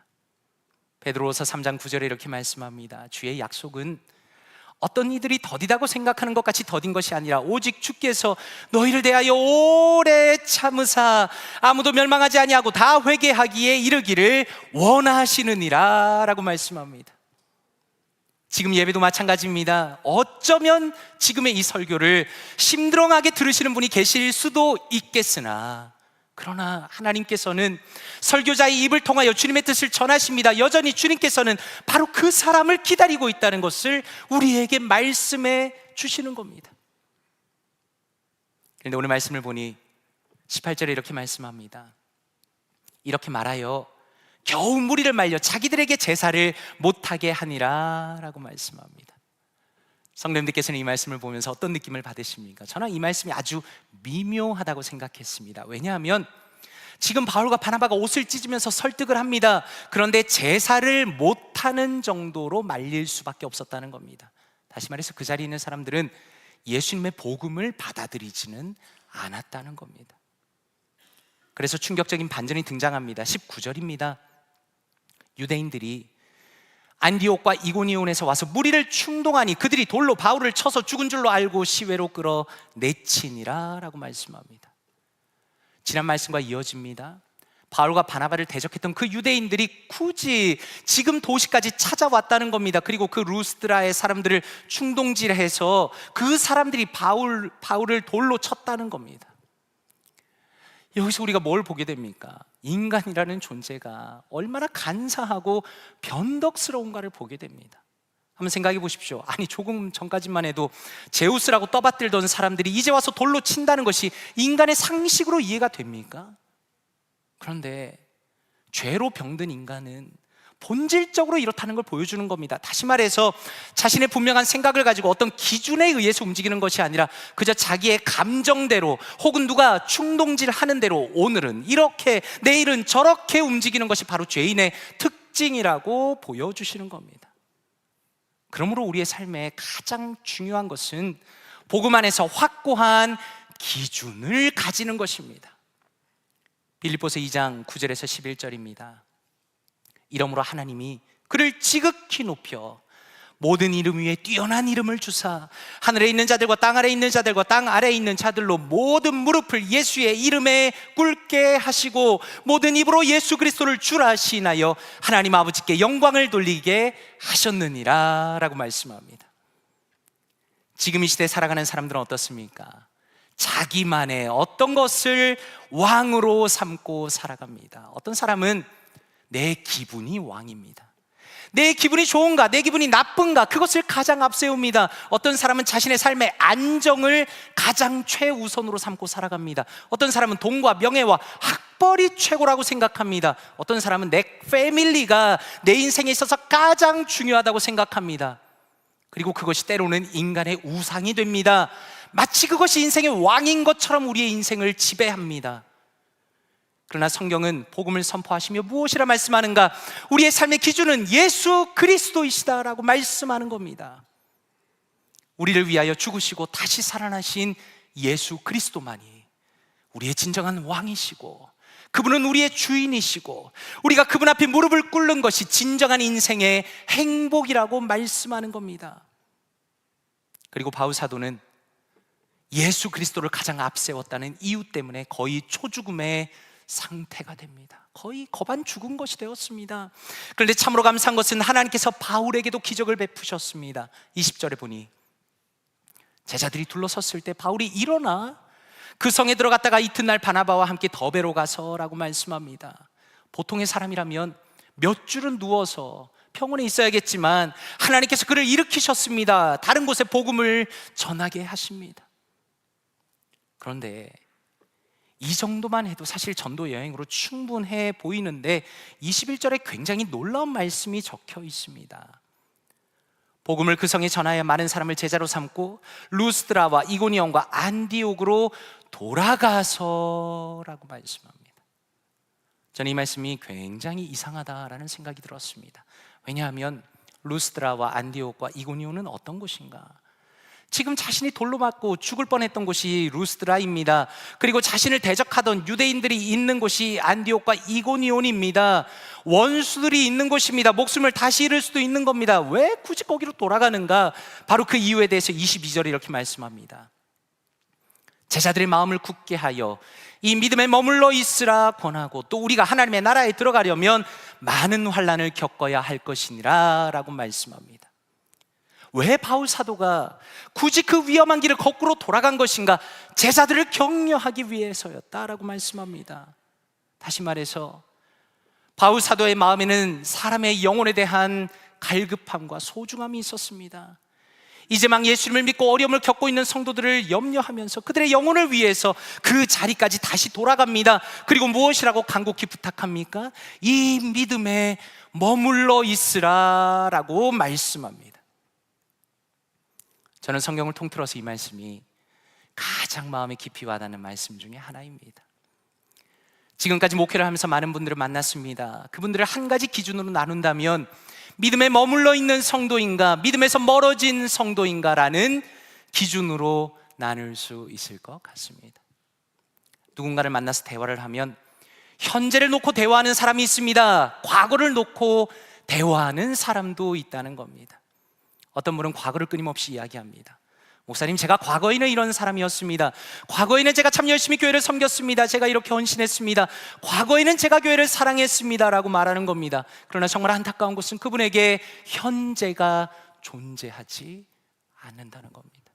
베드로후서 3장 9절에 이렇게 말씀합니다. 주의 약속은 어떤 이들이 더디다고 생각하는 것 같이 더딘 것이 아니라 오직 주께서 너희를 대하여 오래 참으사 아무도 멸망하지 아니하고 다 회개하기에 이르기를 원하시느니라 라고 말씀합니다. 지금 예배도 마찬가지입니다. 어쩌면 지금의 이 설교를 심드렁하게 들으시는 분이 계실 수도 있겠으나, 그러나 하나님께서는 설교자의 입을 통하여 주님의 뜻을 전하십니다. 여전히 주님께서는 바로 그 사람을 기다리고 있다는 것을 우리에게 말씀해 주시는 겁니다. 그런데 오늘 말씀을 보니 18절에 이렇게 말씀합니다. 이렇게 말하여 겨우 무리를 말려 자기들에게 제사를 못하게 하니라 라고 말씀합니다. 성도님들께서는 이 말씀을 보면서 어떤 느낌을 받으십니까? 저는 이 말씀이 아주 미묘하다고 생각했습니다. 왜냐하면 지금 바울과 바나바가 옷을 찢으면서 설득을 합니다. 그런데 제사를 못하는 정도로 말릴 수밖에 없었다는 겁니다. 다시 말해서 그 자리에 있는 사람들은 예수님의 복음을 받아들이지는 않았다는 겁니다. 그래서 충격적인 반전이 등장합니다. 19절입니다. 유대인들이 안디옥과 이고니온에서 와서 무리를 충동하니 그들이 돌로 바울을 쳐서 죽은 줄로 알고 시외로 끌어 내치니라 라고 말씀합니다. 지난 말씀과 이어집니다. 바울과 바나바를 대적했던 그 유대인들이 굳이 지금 도시까지 찾아왔다는 겁니다. 그리고 그 루스드라의 사람들을 충동질해서 그 사람들이 바울을 돌로 쳤다는 겁니다. 여기서 우리가 뭘 보게 됩니까? 인간이라는 존재가 얼마나 간사하고 변덕스러운가를 보게 됩니다. 한번 생각해 보십시오. 아니, 조금 전까지만 해도 제우스라고 떠받들던 사람들이 이제 와서 돌로 친다는 것이 인간의 상식으로 이해가 됩니까? 그런데 죄로 병든 인간은 본질적으로 이렇다는 걸 보여주는 겁니다. 다시 말해서 자신의 분명한 생각을 가지고 어떤 기준에 의해서 움직이는 것이 아니라 그저 자기의 감정대로 혹은 누가 충동질하는 대로 오늘은 이렇게 내일은 저렇게 움직이는 것이 바로 죄인의 특징이라고 보여주시는 겁니다. 그러므로 우리의 삶에 가장 중요한 것은 복음 안에서 확고한 기준을 가지는 것입니다. 빌립보서 2장 9절에서 11절입니다. 이러므로 하나님이 그를 지극히 높여 모든 이름 위에 뛰어난 이름을 주사 하늘에 있는 자들과 땅 아래에 있는 자들과 땅 아래에 있는 자들로 모든 무릎을 예수의 이름에 꿇게 하시고 모든 입으로 예수 그리스도를 주라 시인하여 하나님 아버지께 영광을 돌리게 하셨느니라 라고 말씀합니다. 지금 이 시대에 살아가는 사람들은 어떻습니까? 자기만의 어떤 것을 왕으로 삼고 살아갑니다. 어떤 사람은 내 기분이 왕입니다. 내 기분이 좋은가, 내 기분이 나쁜가, 그것을 가장 앞세웁니다. 어떤 사람은 자신의 삶의 안정을 가장 최우선으로 삼고 살아갑니다. 어떤 사람은 돈과 명예와 학벌이 최고라고 생각합니다. 어떤 사람은 내 패밀리가 내 인생에 있어서 가장 중요하다고 생각합니다. 그리고 그것이 때로는 인간의 우상이 됩니다. 마치 그것이 인생의 왕인 것처럼 우리의 인생을 지배합니다. 그러나 성경은 복음을 선포하시며 무엇이라 말씀하는가? 우리의 삶의 기준은 예수 그리스도이시다라고 말씀하는 겁니다. 우리를 위하여 죽으시고 다시 살아나신 예수 그리스도만이 우리의 진정한 왕이시고 그분은 우리의 주인이시고 우리가 그분 앞에 무릎을 꿇는 것이 진정한 인생의 행복이라고 말씀하는 겁니다. 그리고 바울 사도는 예수 그리스도를 가장 앞세웠다는 이유 때문에 거의 초죽음의 상태가 됩니다. 거의 거반 죽은 것이 되었습니다. 그런데 참으로 감사한 것은 하나님께서 바울에게도 기적을 베푸셨습니다. 20절에 보니 제자들이 둘러섰을 때 바울이 일어나 그 성에 들어갔다가 이튿날 바나바와 함께 더베로 가서라고 말씀합니다. 보통의 사람이라면 몇 줄은 누워서 평온에 있어야겠지만 하나님께서 그를 일으키셨습니다. 다른 곳에 복음을 전하게 하십니다. 그런데 이 정도만 해도 사실 전도 여행으로 충분해 보이는데 21절에 굉장히 놀라운 말씀이 적혀 있습니다. 복음을 그 성에 전하여 많은 사람을 제자로 삼고 루스드라와 이고니온과 안디옥으로 돌아가서라고 말씀합니다. 저는 이 말씀이 굉장히 이상하다라는 생각이 들었습니다. 왜냐하면 루스드라와 안디옥과 이고니온은 어떤 곳인가? 지금 자신이 돌로 맞고 죽을 뻔했던 곳이 루스드라입니다. 그리고 자신을 대적하던 유대인들이 있는 곳이 안디옥과 이고니온입니다. 원수들이 있는 곳입니다. 목숨을 다시 잃을 수도 있는 겁니다. 왜 굳이 거기로 돌아가는가? 바로 그 이유에 대해서 22절에 이렇게 말씀합니다. 제자들의 마음을 굳게 하여 이 믿음에 머물러 있으라 권하고, 또 우리가 하나님의 나라에 들어가려면 많은 환난을 겪어야 할 것이니라 라고 말씀합니다. 왜 바울 사도가 굳이 그 위험한 길을 거꾸로 돌아간 것인가? 제자들을 격려하기 위해서였다라고 말씀합니다. 다시 말해서 바울 사도의 마음에는 사람의 영혼에 대한 갈급함과 소중함이 있었습니다. 이제 막 예수님을 믿고 어려움을 겪고 있는 성도들을 염려하면서 그들의 영혼을 위해서 그 자리까지 다시 돌아갑니다. 그리고 무엇이라고 간곡히 부탁합니까? 이 믿음에 머물러 있으라 라고 말씀합니다. 저는 성경을 통틀어서 이 말씀이 가장 마음에 깊이 와닿는 말씀 중에 하나입니다. 지금까지 목회를 하면서 많은 분들을 만났습니다. 그분들을 한 가지 기준으로 나눈다면 믿음에 머물러 있는 성도인가, 믿음에서 멀어진 성도인가라는 기준으로 나눌 수 있을 것 같습니다. 누군가를 만나서 대화를 하면 현재를 놓고 대화하는 사람이 있습니다. 과거를 놓고 대화하는 사람도 있다는 겁니다. 어떤 분은 과거를 끊임없이 이야기합니다. 목사님, 제가 과거에는 이런 사람이었습니다. 과거에는 제가 참 열심히 교회를 섬겼습니다. 제가 이렇게 헌신했습니다. 과거에는 제가 교회를 사랑했습니다 라고 말하는 겁니다. 그러나 정말 안타까운 것은 그분에게 현재가 존재하지 않는다는 겁니다.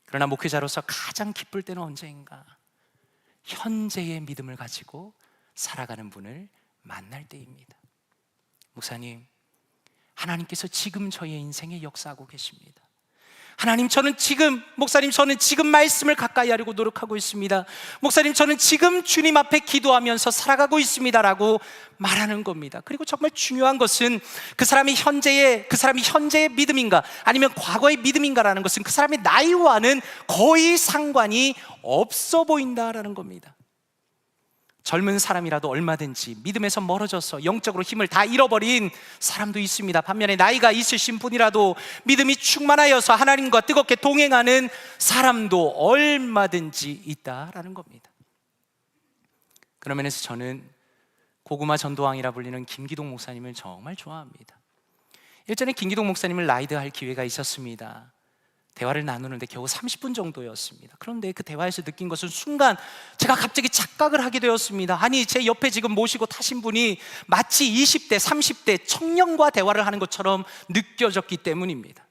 그러나 목회자로서 가장 기쁠 때는 언제인가? 현재의 믿음을 가지고 살아가는 분을 만날 때입니다. 목사님, 하나님께서 지금 저의 인생에 역사하고 계십니다. 하나님, 목사님, 저는 지금 말씀을 가까이 하려고 노력하고 있습니다. 목사님, 저는 지금 주님 앞에 기도하면서 살아가고 있습니다 라고 말하는 겁니다. 그리고 정말 중요한 것은 그 사람이 현재의 믿음인가 아니면 과거의 믿음인가라는 것은 그 사람의 나이와는 거의 상관이 없어 보인다라는 겁니다. 젊은 사람이라도 얼마든지 믿음에서 멀어져서 영적으로 힘을 다 잃어버린 사람도 있습니다. 반면에 나이가 있으신 분이라도 믿음이 충만하여서 하나님과 뜨겁게 동행하는 사람도 얼마든지 있다라는 겁니다. 그런 면에서 저는 고구마 전도왕이라 불리는 김기동 목사님을 정말 좋아합니다. 예전에 김기동 목사님을 라이드할 기회가 있었습니다. 대화를 나누는데 겨우 30분 정도였습니다. 그런데 그 대화에서 느낀 것은 순간 제가 갑자기 착각을 하게 되었습니다. 아니, 제 옆에 지금 모시고 타신 분이 마치 20대, 30대 청년과 대화를 하는 것처럼 느껴졌기 때문입니다.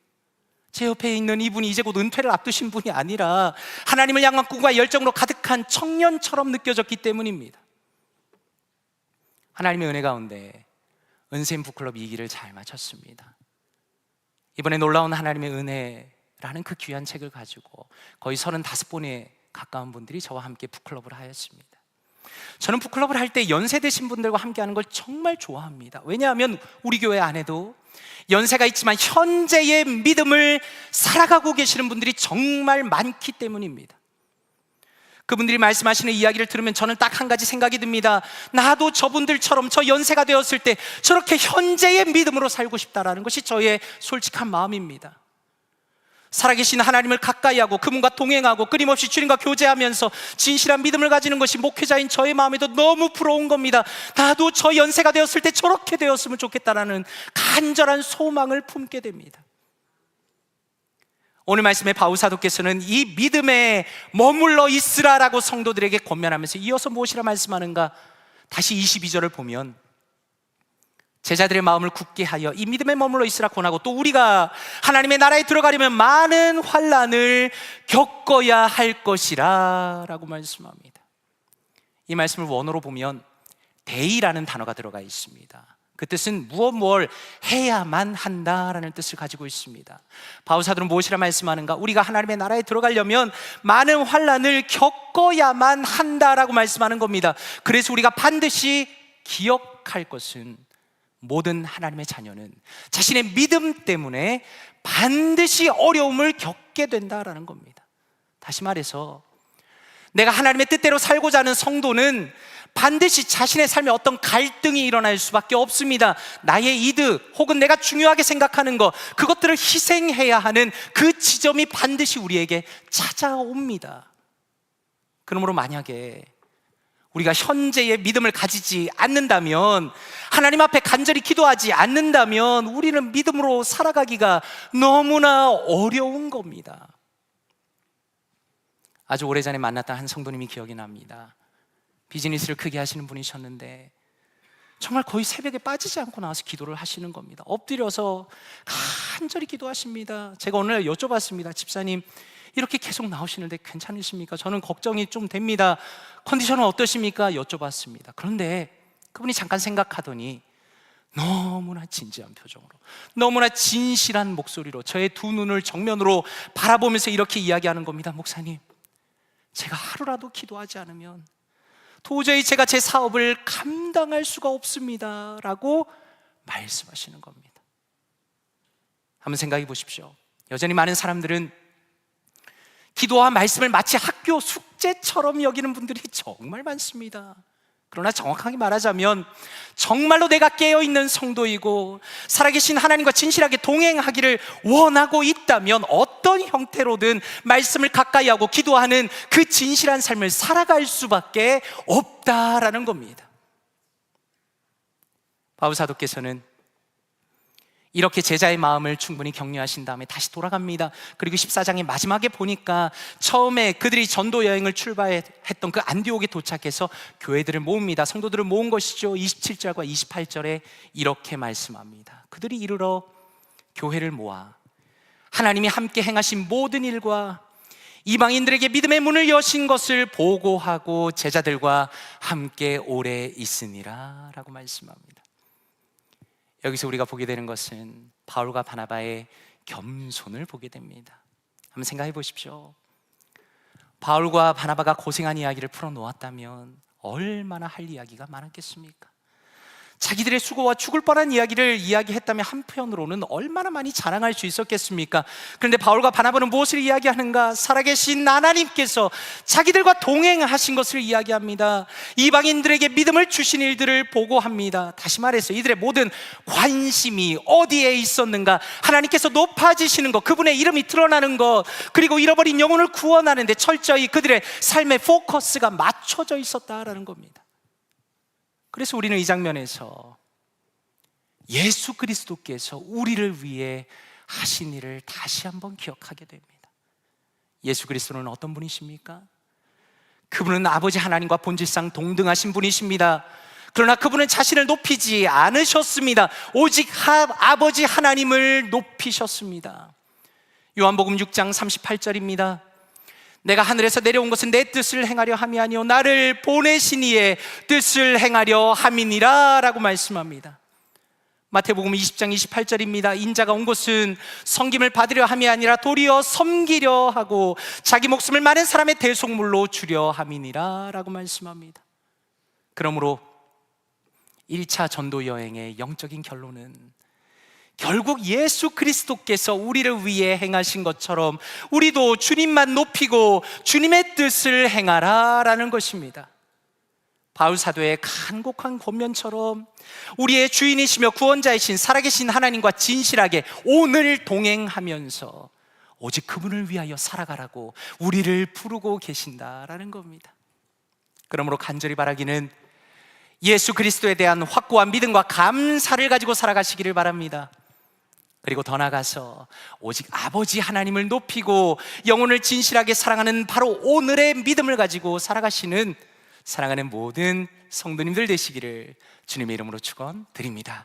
제 옆에 있는 이분이 이제 곧 은퇴를 앞두신 분이 아니라 하나님을 향한 꿈과 열정으로 가득한 청년처럼 느껴졌기 때문입니다. 하나님의 은혜 가운데 은샘 북클럽 2기를 잘 마쳤습니다. 이번에 놀라운 하나님의 은혜 라는 그 귀한 책을 가지고 거의 35번에 가까운 분들이 저와 함께 북클럽을 하였습니다. 저는 북클럽을 할 때 연세 드신 분들과 함께 하는 걸 정말 좋아합니다. 왜냐하면 우리 교회 안에도 연세가 있지만 현재의 믿음을 살아가고 계시는 분들이 정말 많기 때문입니다. 그분들이 말씀하시는 이야기를 들으면 저는 딱 한 가지 생각이 듭니다. 나도 저분들처럼 저 연세가 되었을 때 저렇게 현재의 믿음으로 살고 싶다라는 것이 저의 솔직한 마음입니다. 살아계신 하나님을 가까이 하고 그분과 동행하고 끊임없이 주님과 교제하면서 진실한 믿음을 가지는 것이 목회자인 저의 마음에도 너무 부러운 겁니다. 나도 저 연세가 되었을 때 저렇게 되었으면 좋겠다라는 간절한 소망을 품게 됩니다. 오늘 말씀에 바울 사도께서는 이 믿음에 머물러 있으라라고 성도들에게 권면하면서 이어서 무엇이라 말씀하는가? 다시 22절을 보면 제자들의 마음을 굳게 하여 이 믿음에 머물러 있으라 권하고, 또 우리가 하나님의 나라에 들어가려면 많은 환난을 겪어야 할 것이라 라고 말씀합니다. 이 말씀을 원어로 보면 대의라는 단어가 들어가 있습니다. 그 뜻은 무엇 해야만 한다라는 뜻을 가지고 있습니다. 바울 사도는 무엇이라 말씀하는가? 우리가 하나님의 나라에 들어가려면 많은 환난을 겪어야만 한다라고 말씀하는 겁니다. 그래서 우리가 반드시 기억할 것은 모든 하나님의 자녀는 자신의 믿음 때문에 반드시 어려움을 겪게 된다라는 겁니다. 다시 말해서 내가 하나님의 뜻대로 살고자 하는 성도는 반드시 자신의 삶에 어떤 갈등이 일어날 수밖에 없습니다. 나의 이득 혹은 내가 중요하게 생각하는 것, 그것들을 희생해야 하는 그 지점이 반드시 우리에게 찾아옵니다. 그러므로 만약에 우리가 현재의 믿음을 가지지 않는다면, 하나님 앞에 간절히 기도하지 않는다면 우리는 믿음으로 살아가기가 너무나 어려운 겁니다. 아주 오래전에 만났던 한 성도님이 기억이 납니다. 비즈니스를 크게 하시는 분이셨는데 정말 거의 새벽에 빠지지 않고 나와서 기도를 하시는 겁니다. 엎드려서 간절히 기도하십니다. 제가 오늘 여쭤봤습니다. 집사님, 이렇게 계속 나오시는데 괜찮으십니까? 저는 걱정이 좀 됩니다. 컨디션은 어떠십니까? 여쭤봤습니다. 그런데 그분이 잠깐 생각하더니 너무나 진지한 표정으로, 너무나 진실한 목소리로 저의 두 눈을 정면으로 바라보면서 이렇게 이야기하는 겁니다. 목사님, 제가 하루라도 기도하지 않으면 도저히 제가 제 사업을 감당할 수가 없습니다 라고 말씀하시는 겁니다. 한번 생각해 보십시오. 여전히 많은 사람들은 기도와 말씀을 마치 학교 숙제처럼 여기는 분들이 정말 많습니다. 그러나 정확하게 말하자면 정말로 내가 깨어있는 성도이고 살아계신 하나님과 진실하게 동행하기를 원하고 있다면 어떤 형태로든 말씀을 가까이 하고 기도하는 그 진실한 삶을 살아갈 수밖에 없다라는 겁니다. 바울 사도께서는 이렇게 제자의 마음을 충분히 격려하신 다음에 다시 돌아갑니다. 그리고 14장의 마지막에 보니까 처음에 그들이 전도 여행을 출발했던 그 안디옥에 도착해서 교회들을 모읍니다. 성도들을 모은 것이죠. 27절과 28절에 이렇게 말씀합니다. 그들이 이르러 교회를 모아 하나님이 함께 행하신 모든 일과 이방인들에게 믿음의 문을 여신 것을 보고하고 제자들과 함께 오래 있으니라 라고 말씀합니다. 여기서 우리가 보게 되는 것은 바울과 바나바의 겸손을 보게 됩니다. 한번 생각해 보십시오. 바울과 바나바가 고생한 이야기를 풀어놓았다면 얼마나 할 이야기가 많았겠습니까? 자기들의 수고와 죽을 뻔한 이야기를 이야기했다면 한편으로는 얼마나 많이 자랑할 수 있었겠습니까? 그런데 바울과 바나바는 무엇을 이야기하는가? 살아계신 하나님께서 자기들과 동행하신 것을 이야기합니다. 이방인들에게 믿음을 주신 일들을 보고합니다. 다시 말해서 이들의 모든 관심이 어디에 있었는가? 하나님께서 높아지시는 것, 그분의 이름이 드러나는 것, 그리고 잃어버린 영혼을 구원하는 데 철저히 그들의 삶의 포커스가 맞춰져 있었다라는 겁니다. 그래서 우리는 이 장면에서 예수 그리스도께서 우리를 위해 하신 일을 다시 한번 기억하게 됩니다. 예수 그리스도는 어떤 분이십니까? 그분은 아버지 하나님과 본질상 동등하신 분이십니다. 그러나 그분은 자신을 높이지 않으셨습니다. 오직 아버지 하나님을 높이셨습니다. 요한복음 6장 38절입니다. 내가 하늘에서 내려온 것은 내 뜻을 행하려 함이 아니요 나를 보내신 이의 뜻을 행하려 함이니라 라고 말씀합니다. 마태복음 20장 28절입니다. 인자가 온 것은 섬김을 받으려 함이 아니라 도리어 섬기려 하고 자기 목숨을 많은 사람의 대속물로 주려 함이니라 라고 말씀합니다. 그러므로 1차 전도 여행의 영적인 결론은 결국 예수 그리스도께서 우리를 위해 행하신 것처럼 우리도 주님만 높이고 주님의 뜻을 행하라 라는 것입니다. 바울 사도의 간곡한 권면처럼 우리의 주인이시며 구원자이신 살아계신 하나님과 진실하게 오늘 동행하면서 오직 그분을 위하여 살아가라고 우리를 부르고 계신다라는 겁니다. 그러므로 간절히 바라기는 예수 그리스도에 대한 확고한 믿음과 감사를 가지고 살아가시기를 바랍니다. 그리고 더 나아가서 오직 아버지 하나님을 높이고 영혼을 진실하게 사랑하는 바로 오늘의 믿음을 가지고 살아가시는 사랑하는 모든 성도님들 되시기를 주님의 이름으로 축원드립니다.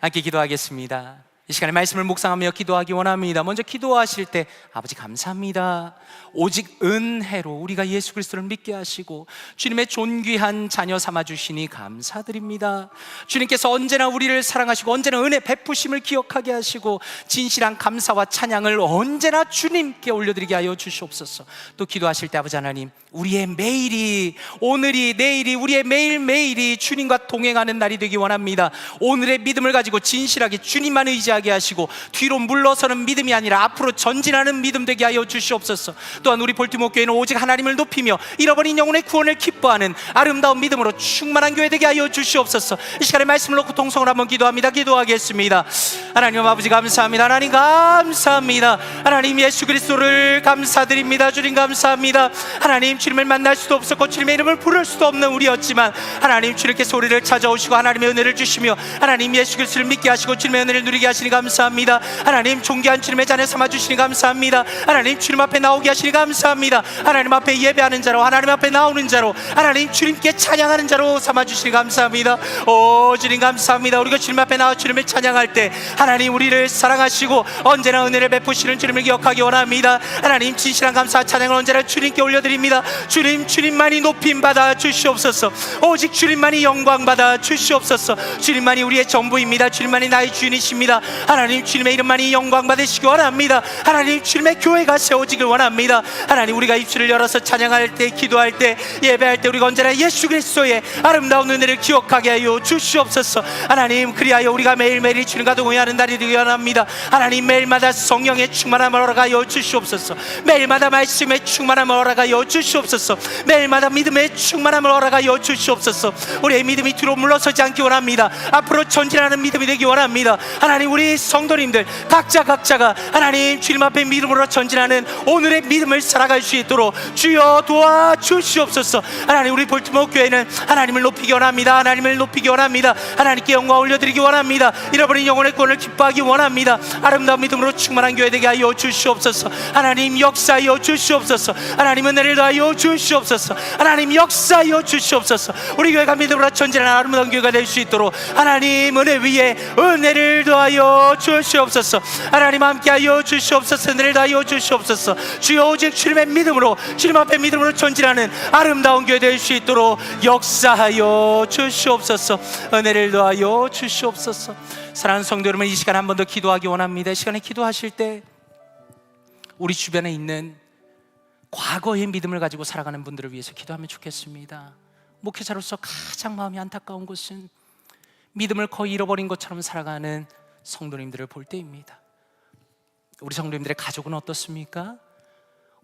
함께 기도하겠습니다. 이 시간에 말씀을 묵상하며 기도하기 원합니다. 먼저 기도하실 때 아버지 감사합니다. 오직 은혜로 우리가 예수 그리스도를 믿게 하시고 주님의 존귀한 자녀 삼아주시니 감사드립니다. 주님께서 언제나 우리를 사랑하시고 언제나 은혜 베푸심을 기억하게 하시고 진실한 감사와 찬양을 언제나 주님께 올려드리게 하여 주시옵소서. 또 기도하실 때 아버지 하나님, 우리의 매일이, 오늘이, 내일이, 우리의 매일매일이 주님과 동행하는 날이 되기 원합니다. 오늘의 믿음을 가지고 진실하게 주님만 의지하시고 하게 하시고 뒤로 물러서는 믿음이 아니라 앞으로 전진하는 믿음 되게 하여 주시옵소서. 또한 우리 볼티모 교회는 오직 하나님을 높이며 잃어버린 영혼의 구원을 기뻐하는 아름다운 믿음으로 충만한 교회 되게 하여 주시옵소서. 이 시간에 말씀을 놓고 통성을 한번 기도합니다. 기도하겠습니다. 하나님 아버지 감사합니다. 하나님 감사합니다. 하나님 예수 그리스도를 감사드립니다. 주님 감사합니다. 하나님 주님을 만날 수도 없었고 주님의 이름을 부를 수도 없는 우리였지만 하나님 주님께서 우리를 찾아오시고 하나님의 은혜를 주시며 하나님 예수 그리스도를 믿게 하시고 주님의 은혜를 누리게 하시니 감사합니다. 하나님 존귀한 주님의 자녀 삼아주시니 감사합니다. 하나님 주님 앞에 나오게 하시니 감사합니다. 하나님 앞에 예배하는 자로 하나님 앞에 나오는 자로 하나님 주님께 찬양하는 자로 삼아주시니 감사합니다. 오 주님 감사합니다. 우리가 주님 앞에 나와 주님을 찬양할 때 하나님 우리를 사랑하시고 언제나 은혜를 베푸시는 주님을 기억하기 원합니다. 하나님 진실한 감사와 찬양을 언제나 주님께 올려드립니다. 주님만이 높임 받아 주시옵소서. 오직 주님만이 영광 받아 주시옵소서. 주님만이 우리의 전부입니다. 주님만이 나의 주인이십니다. 하나님 주님의 이름만이 영광 받으시기 원합니다. 하나님 주님의 교회가 세워지길 원합니다. 하나님 우리가 입술을 열어서 찬양할 때 기도할 때 예배할 때 우리가 언제나 예수 그리스도의 아름다운 은혜를 기억하게 하여 주시옵소서. 하나님 그리하여 우리가 매일매일 주님과 동행하는 날이 되기 원합니다. 하나님 매일마다 성령의 충만함을 허락하여 주시옵소서. 매일마다 말씀의 충만함을 허락하여 주시옵소서. 매일마다 믿음의 충만함을 허락하여 주시옵소서. 우리의 믿음이 뒤로 물러서지 않기 원합니다. 앞으로 전진하는 믿음이 되기 원합니다. 하나님 우리 성도님들 각자가 하나님 주님 앞에 믿음으로 전진하는 오늘의 믿음을 살아갈 수 있도록 주여 도와주시옵소서. 하나님 우리 볼티모 교회는 하나님을 높이기 원합니다. 하나님을 높이기 원합니다. 하나님께 영광 올려드리기 원합니다. 잃어버린 영혼의 구원을 기뻐하기 원합니다. 아름다운 믿음으로 충만한 교회 되게 하여 주시옵소서. 하나님 역사하여 주시옵소서. 하나님 은혜를 더하여 주시옵소서. 하나님 역사하여 주시옵소서. 우리 교회가 믿음으로 전진하는 아름다운 교회가 될 수 있도록 하나님 은혜 위에 은혜를 더하여 주시옵소서. 하나님 함께하여 주시옵소서. 은혜를 더하여 주시옵소서. 주여 오직 주님의 믿음으로 주님 앞에 믿음으로 전진하는 아름다운 교회 될 수 있도록 역사하여 주시옵소서. 은혜를 더하여 주시옵소서. 사랑하는 성도 여러분, 이 시간 한 번 더 기도하기 원합니다. 이 시간에 기도하실 때 우리 주변에 있는 과거의 믿음을 가지고 살아가는 분들을 위해서 기도하면 좋겠습니다. 목회자로서 가장 마음이 안타까운 것은 믿음을 거의 잃어버린 것처럼 살아가는 성도님들을 볼 때입니다. 우리 성도님들의 가족은 어떻습니까?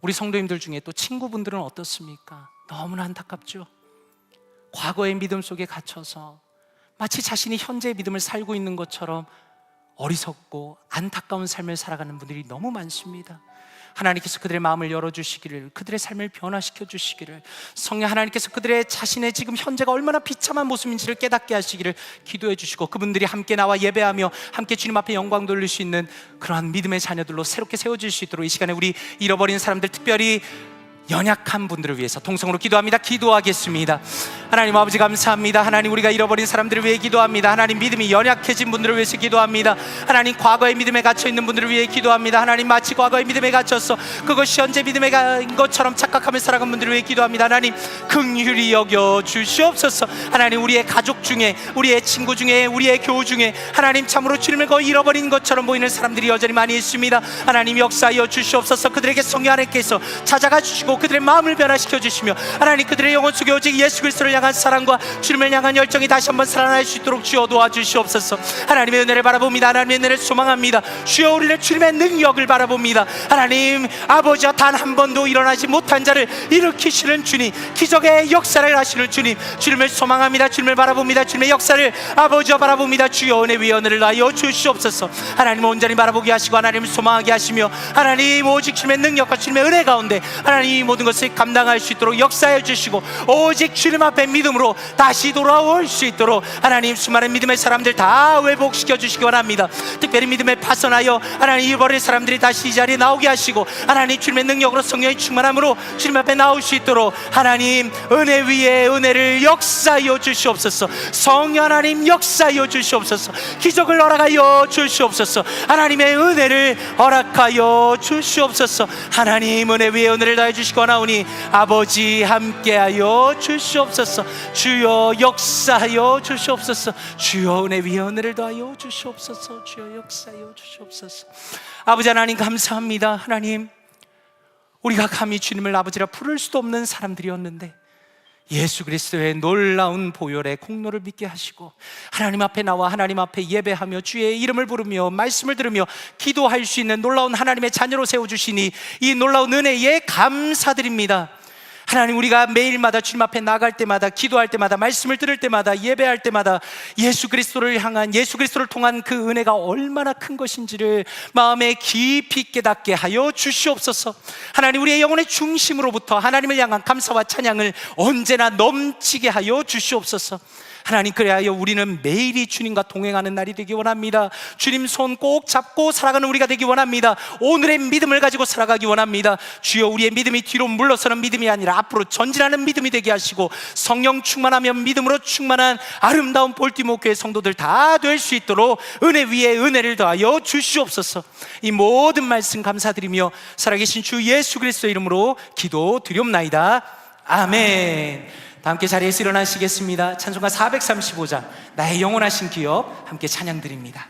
우리 성도님들 중에 또 친구분들은 어떻습니까? 너무나 안타깝죠. 과거의 믿음 속에 갇혀서 마치 자신이 현재의 믿음을 살고 있는 것처럼 어리석고 안타까운 삶을 살아가는 분들이 너무 많습니다. 하나님께서 그들의 마음을 열어주시기를, 그들의 삶을 변화시켜 주시기를, 성령 하나님께서 그들의 자신의 지금 현재가 얼마나 비참한 모습인지를 깨닫게 하시기를 기도해 주시고, 그분들이 함께 나와 예배하며 함께 주님 앞에 영광 돌릴 수 있는 그러한 믿음의 자녀들로 새롭게 세워질 수 있도록 이 시간에 우리 잃어버린 사람들, 특별히 연약한 분들을 위해서 통성으로 기도합니다. 기도하겠습니다. 하나님 아버지 감사합니다. 하나님 우리가 잃어버린 사람들을 위해 기도합니다. 하나님 믿음이 연약해진 분들을 위해서 기도합니다. 하나님 과거의 믿음에 갇혀있는 분들을 위해 기도합니다. 하나님 마치 과거의 믿음에 갇혀서 그것이 현재 믿음에 간 것처럼 착각하며 살아간 분들을 위해 기도합니다. 하나님 긍휼히 여겨 주시옵소서. 하나님 우리의 가족 중에, 우리의 친구 중에, 우리의 교우 중에 하나님 참으로 주님을 거의 잃어버린 것처럼 보이는 사람들이 여전히 많이 있습니다. 하나님 역사하여 주시옵소서. 그들에게 성령 하나님께서 찾아가 주시고 그들의 마음을 변화시켜 주시며 하나님 그들의 영혼 속에 오직 예수 그리스도를 향한 사랑과 주님을 향한 열정이 다시 한번 살아날 수 있도록 주여 도와주시옵소서. 하나님의 은혜를 바라봅니다. 하나님의 은혜를 소망합니다. 주여 우리를 주님의 능력을 바라봅니다. 하나님 아버지와 단 한 번도 일어나지 못한 자를 일으키시는 주님, 기적의 역사를 하시는 주님, 주님을 소망합니다. 주님을 바라봅니다. 주님의 역사를 아버지와 바라봅니다. 주여 은혜 위에 은혜를 하여 주시옵소서. 하나님 온전히 바라보게 하시고 하나님을 소망하게 하시며 하나님 오직 주님의 능력과 주님의 은혜 가운데 하나님 이 모든 것을 감당할 수 있도록 역사해 주시고 오직 주님 앞에 믿음으로 다시 돌아올 수 있도록 하나님 수많은 믿음의 사람들 다 회복시켜 주시기 원합니다. 특별히 믿음에 파선하여 하나님 잃어버린 사람들이 다시 이 자리에 나오게 하시고 하나님 주님의 능력으로 성령의 충만함으로 주님 앞에 나올 수 있도록 하나님 은혜 위에 은혜를 역사하여 주시옵소서. 성령 하나님 역사하여 주시옵소서. 기적을 허락하여 주시옵소서. 하나님의 은혜를 허락하여 주시옵소서. 하나님 은혜 위에 은혜를 다해 주시고 나오니 아버지 함께하여 주시옵소서. 주여 역사하여 주시옵소서. 주여 은혜 위에 은혜를 더하여 주시옵소서. 주여 역사하여 주시옵소서. 아버지 하나님 감사합니다. 하나님 우리가 감히 주님을 아버지라 부를 수도 없는 사람들이었는데 예수 그리스도의 놀라운 보혈의 공로를 믿게 하시고 하나님 앞에 나와 하나님 앞에 예배하며 주의 이름을 부르며 말씀을 들으며 기도할 수 있는 놀라운 하나님의 자녀로 세워주시니 이 놀라운 은혜에 감사드립니다. 하나님, 우리가 매일마다 주님 앞에 나갈 때마다, 기도할 때마다, 말씀을 들을 때마다, 예배할 때마다 예수 그리스도를 향한, 예수 그리스도를 통한 그 은혜가 얼마나 큰 것인지를 마음에 깊이 깨닫게 하여 주시옵소서. 하나님, 우리의 영혼의 중심으로부터 하나님을 향한 감사와 찬양을 언제나 넘치게 하여 주시옵소서. 하나님, 그래하여 우리는 매일이 주님과 동행하는 날이 되기 원합니다. 주님 손 꼭 잡고 살아가는 우리가 되기 원합니다. 오늘의 믿음을 가지고 살아가기 원합니다. 주여, 우리의 믿음이 뒤로 물러서는 믿음이 아니라 앞으로 전진하는 믿음이 되게 하시고 성령 충만하며 믿음으로 충만한 아름다운 볼티모 교회 성도들 다 될 수 있도록 은혜 위에 은혜를 더하여 주시옵소서. 이 모든 말씀 감사드리며 살아계신 주 예수 그리스도 이름으로 기도드리옵나이다. 아멘. 다 함께 자리에서 일어나시겠습니다. 찬송가 435장 나의 영원하신 기업 함께 찬양드립니다.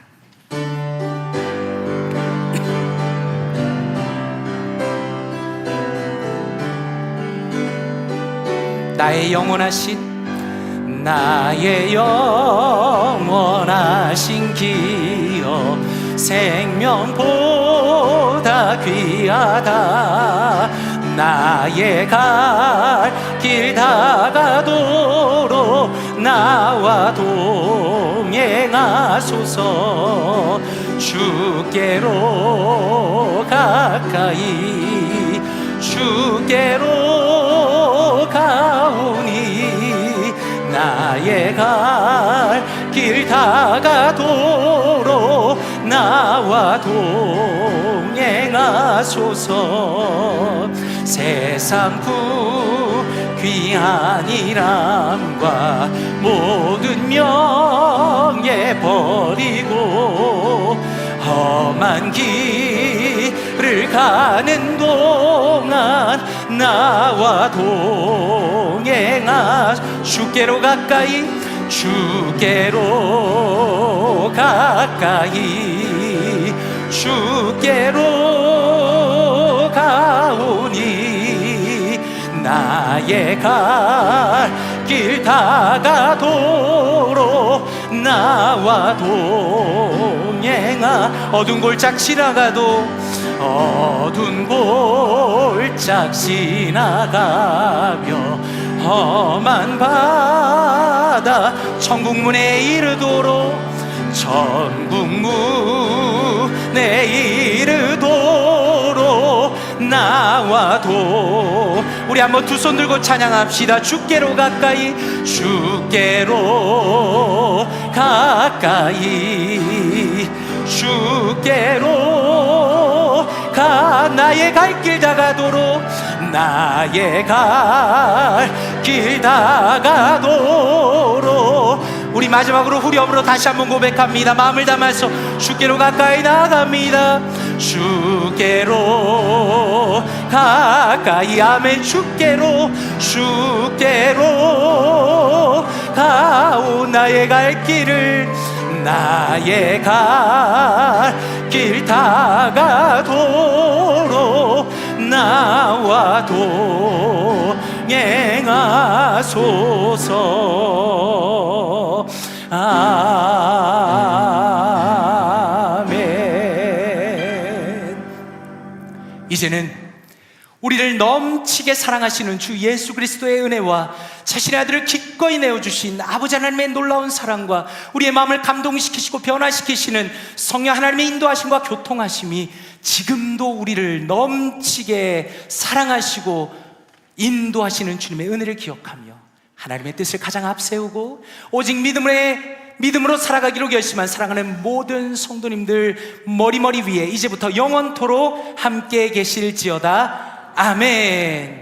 나의 영원하신, 나의 영원하신 기업 생명보다 귀하다. 나의 갈 길 다가도록 나와 동행하소서. 주께로 가까이 주께로 가오니 나의 갈 길 다가도록 나와 동행하소서. 세상 귀한 이람과 모든 명예 버리고 험한 길을 가는 동안 나와 동행하. 주께로 가까이 주께로 가까이 주께로 가오니 나의 갈 길 다가도록 나와 동행하. 어두운 골짝 지나가도 어두운 골짝 지나가며 험한 바다 천국문에 이르도록 천국문에 이르도록 나와도. 우리 한번 두 손 들고 찬양합시다. 주께로 가까이 주께로 가까이 주께로 가. 나의 갈 길 다가도록 나의 갈 길 다가도록. 우리 마지막으로 후렴으로 다시 한번 고백합니다. 마음을 담아서 주께로 가까이 나갑니다. 주께로 가까이. 아멘. 주께로 가오. 나의 갈 길을 나의 갈 길 다가도록 나와 동행하소서. 아멘. 이제는 우리를 넘치게 사랑하시는 주 예수 그리스도의 은혜와 자신의 아들을 기꺼이 내어주신 아버지 하나님의 놀라운 사랑과 우리의 마음을 감동시키시고 변화시키시는 성령 하나님의 인도하심과 교통하심이 지금도 우리를 넘치게 사랑하시고 인도하시는 주님의 은혜를 기억하며 하나님의 뜻을 가장 앞세우고 오직 믿음으로 살아가기로 결심한 사랑하는 모든 성도님들 머리 위에 이제부터 영원토록 함께 계실지어다. 아멘.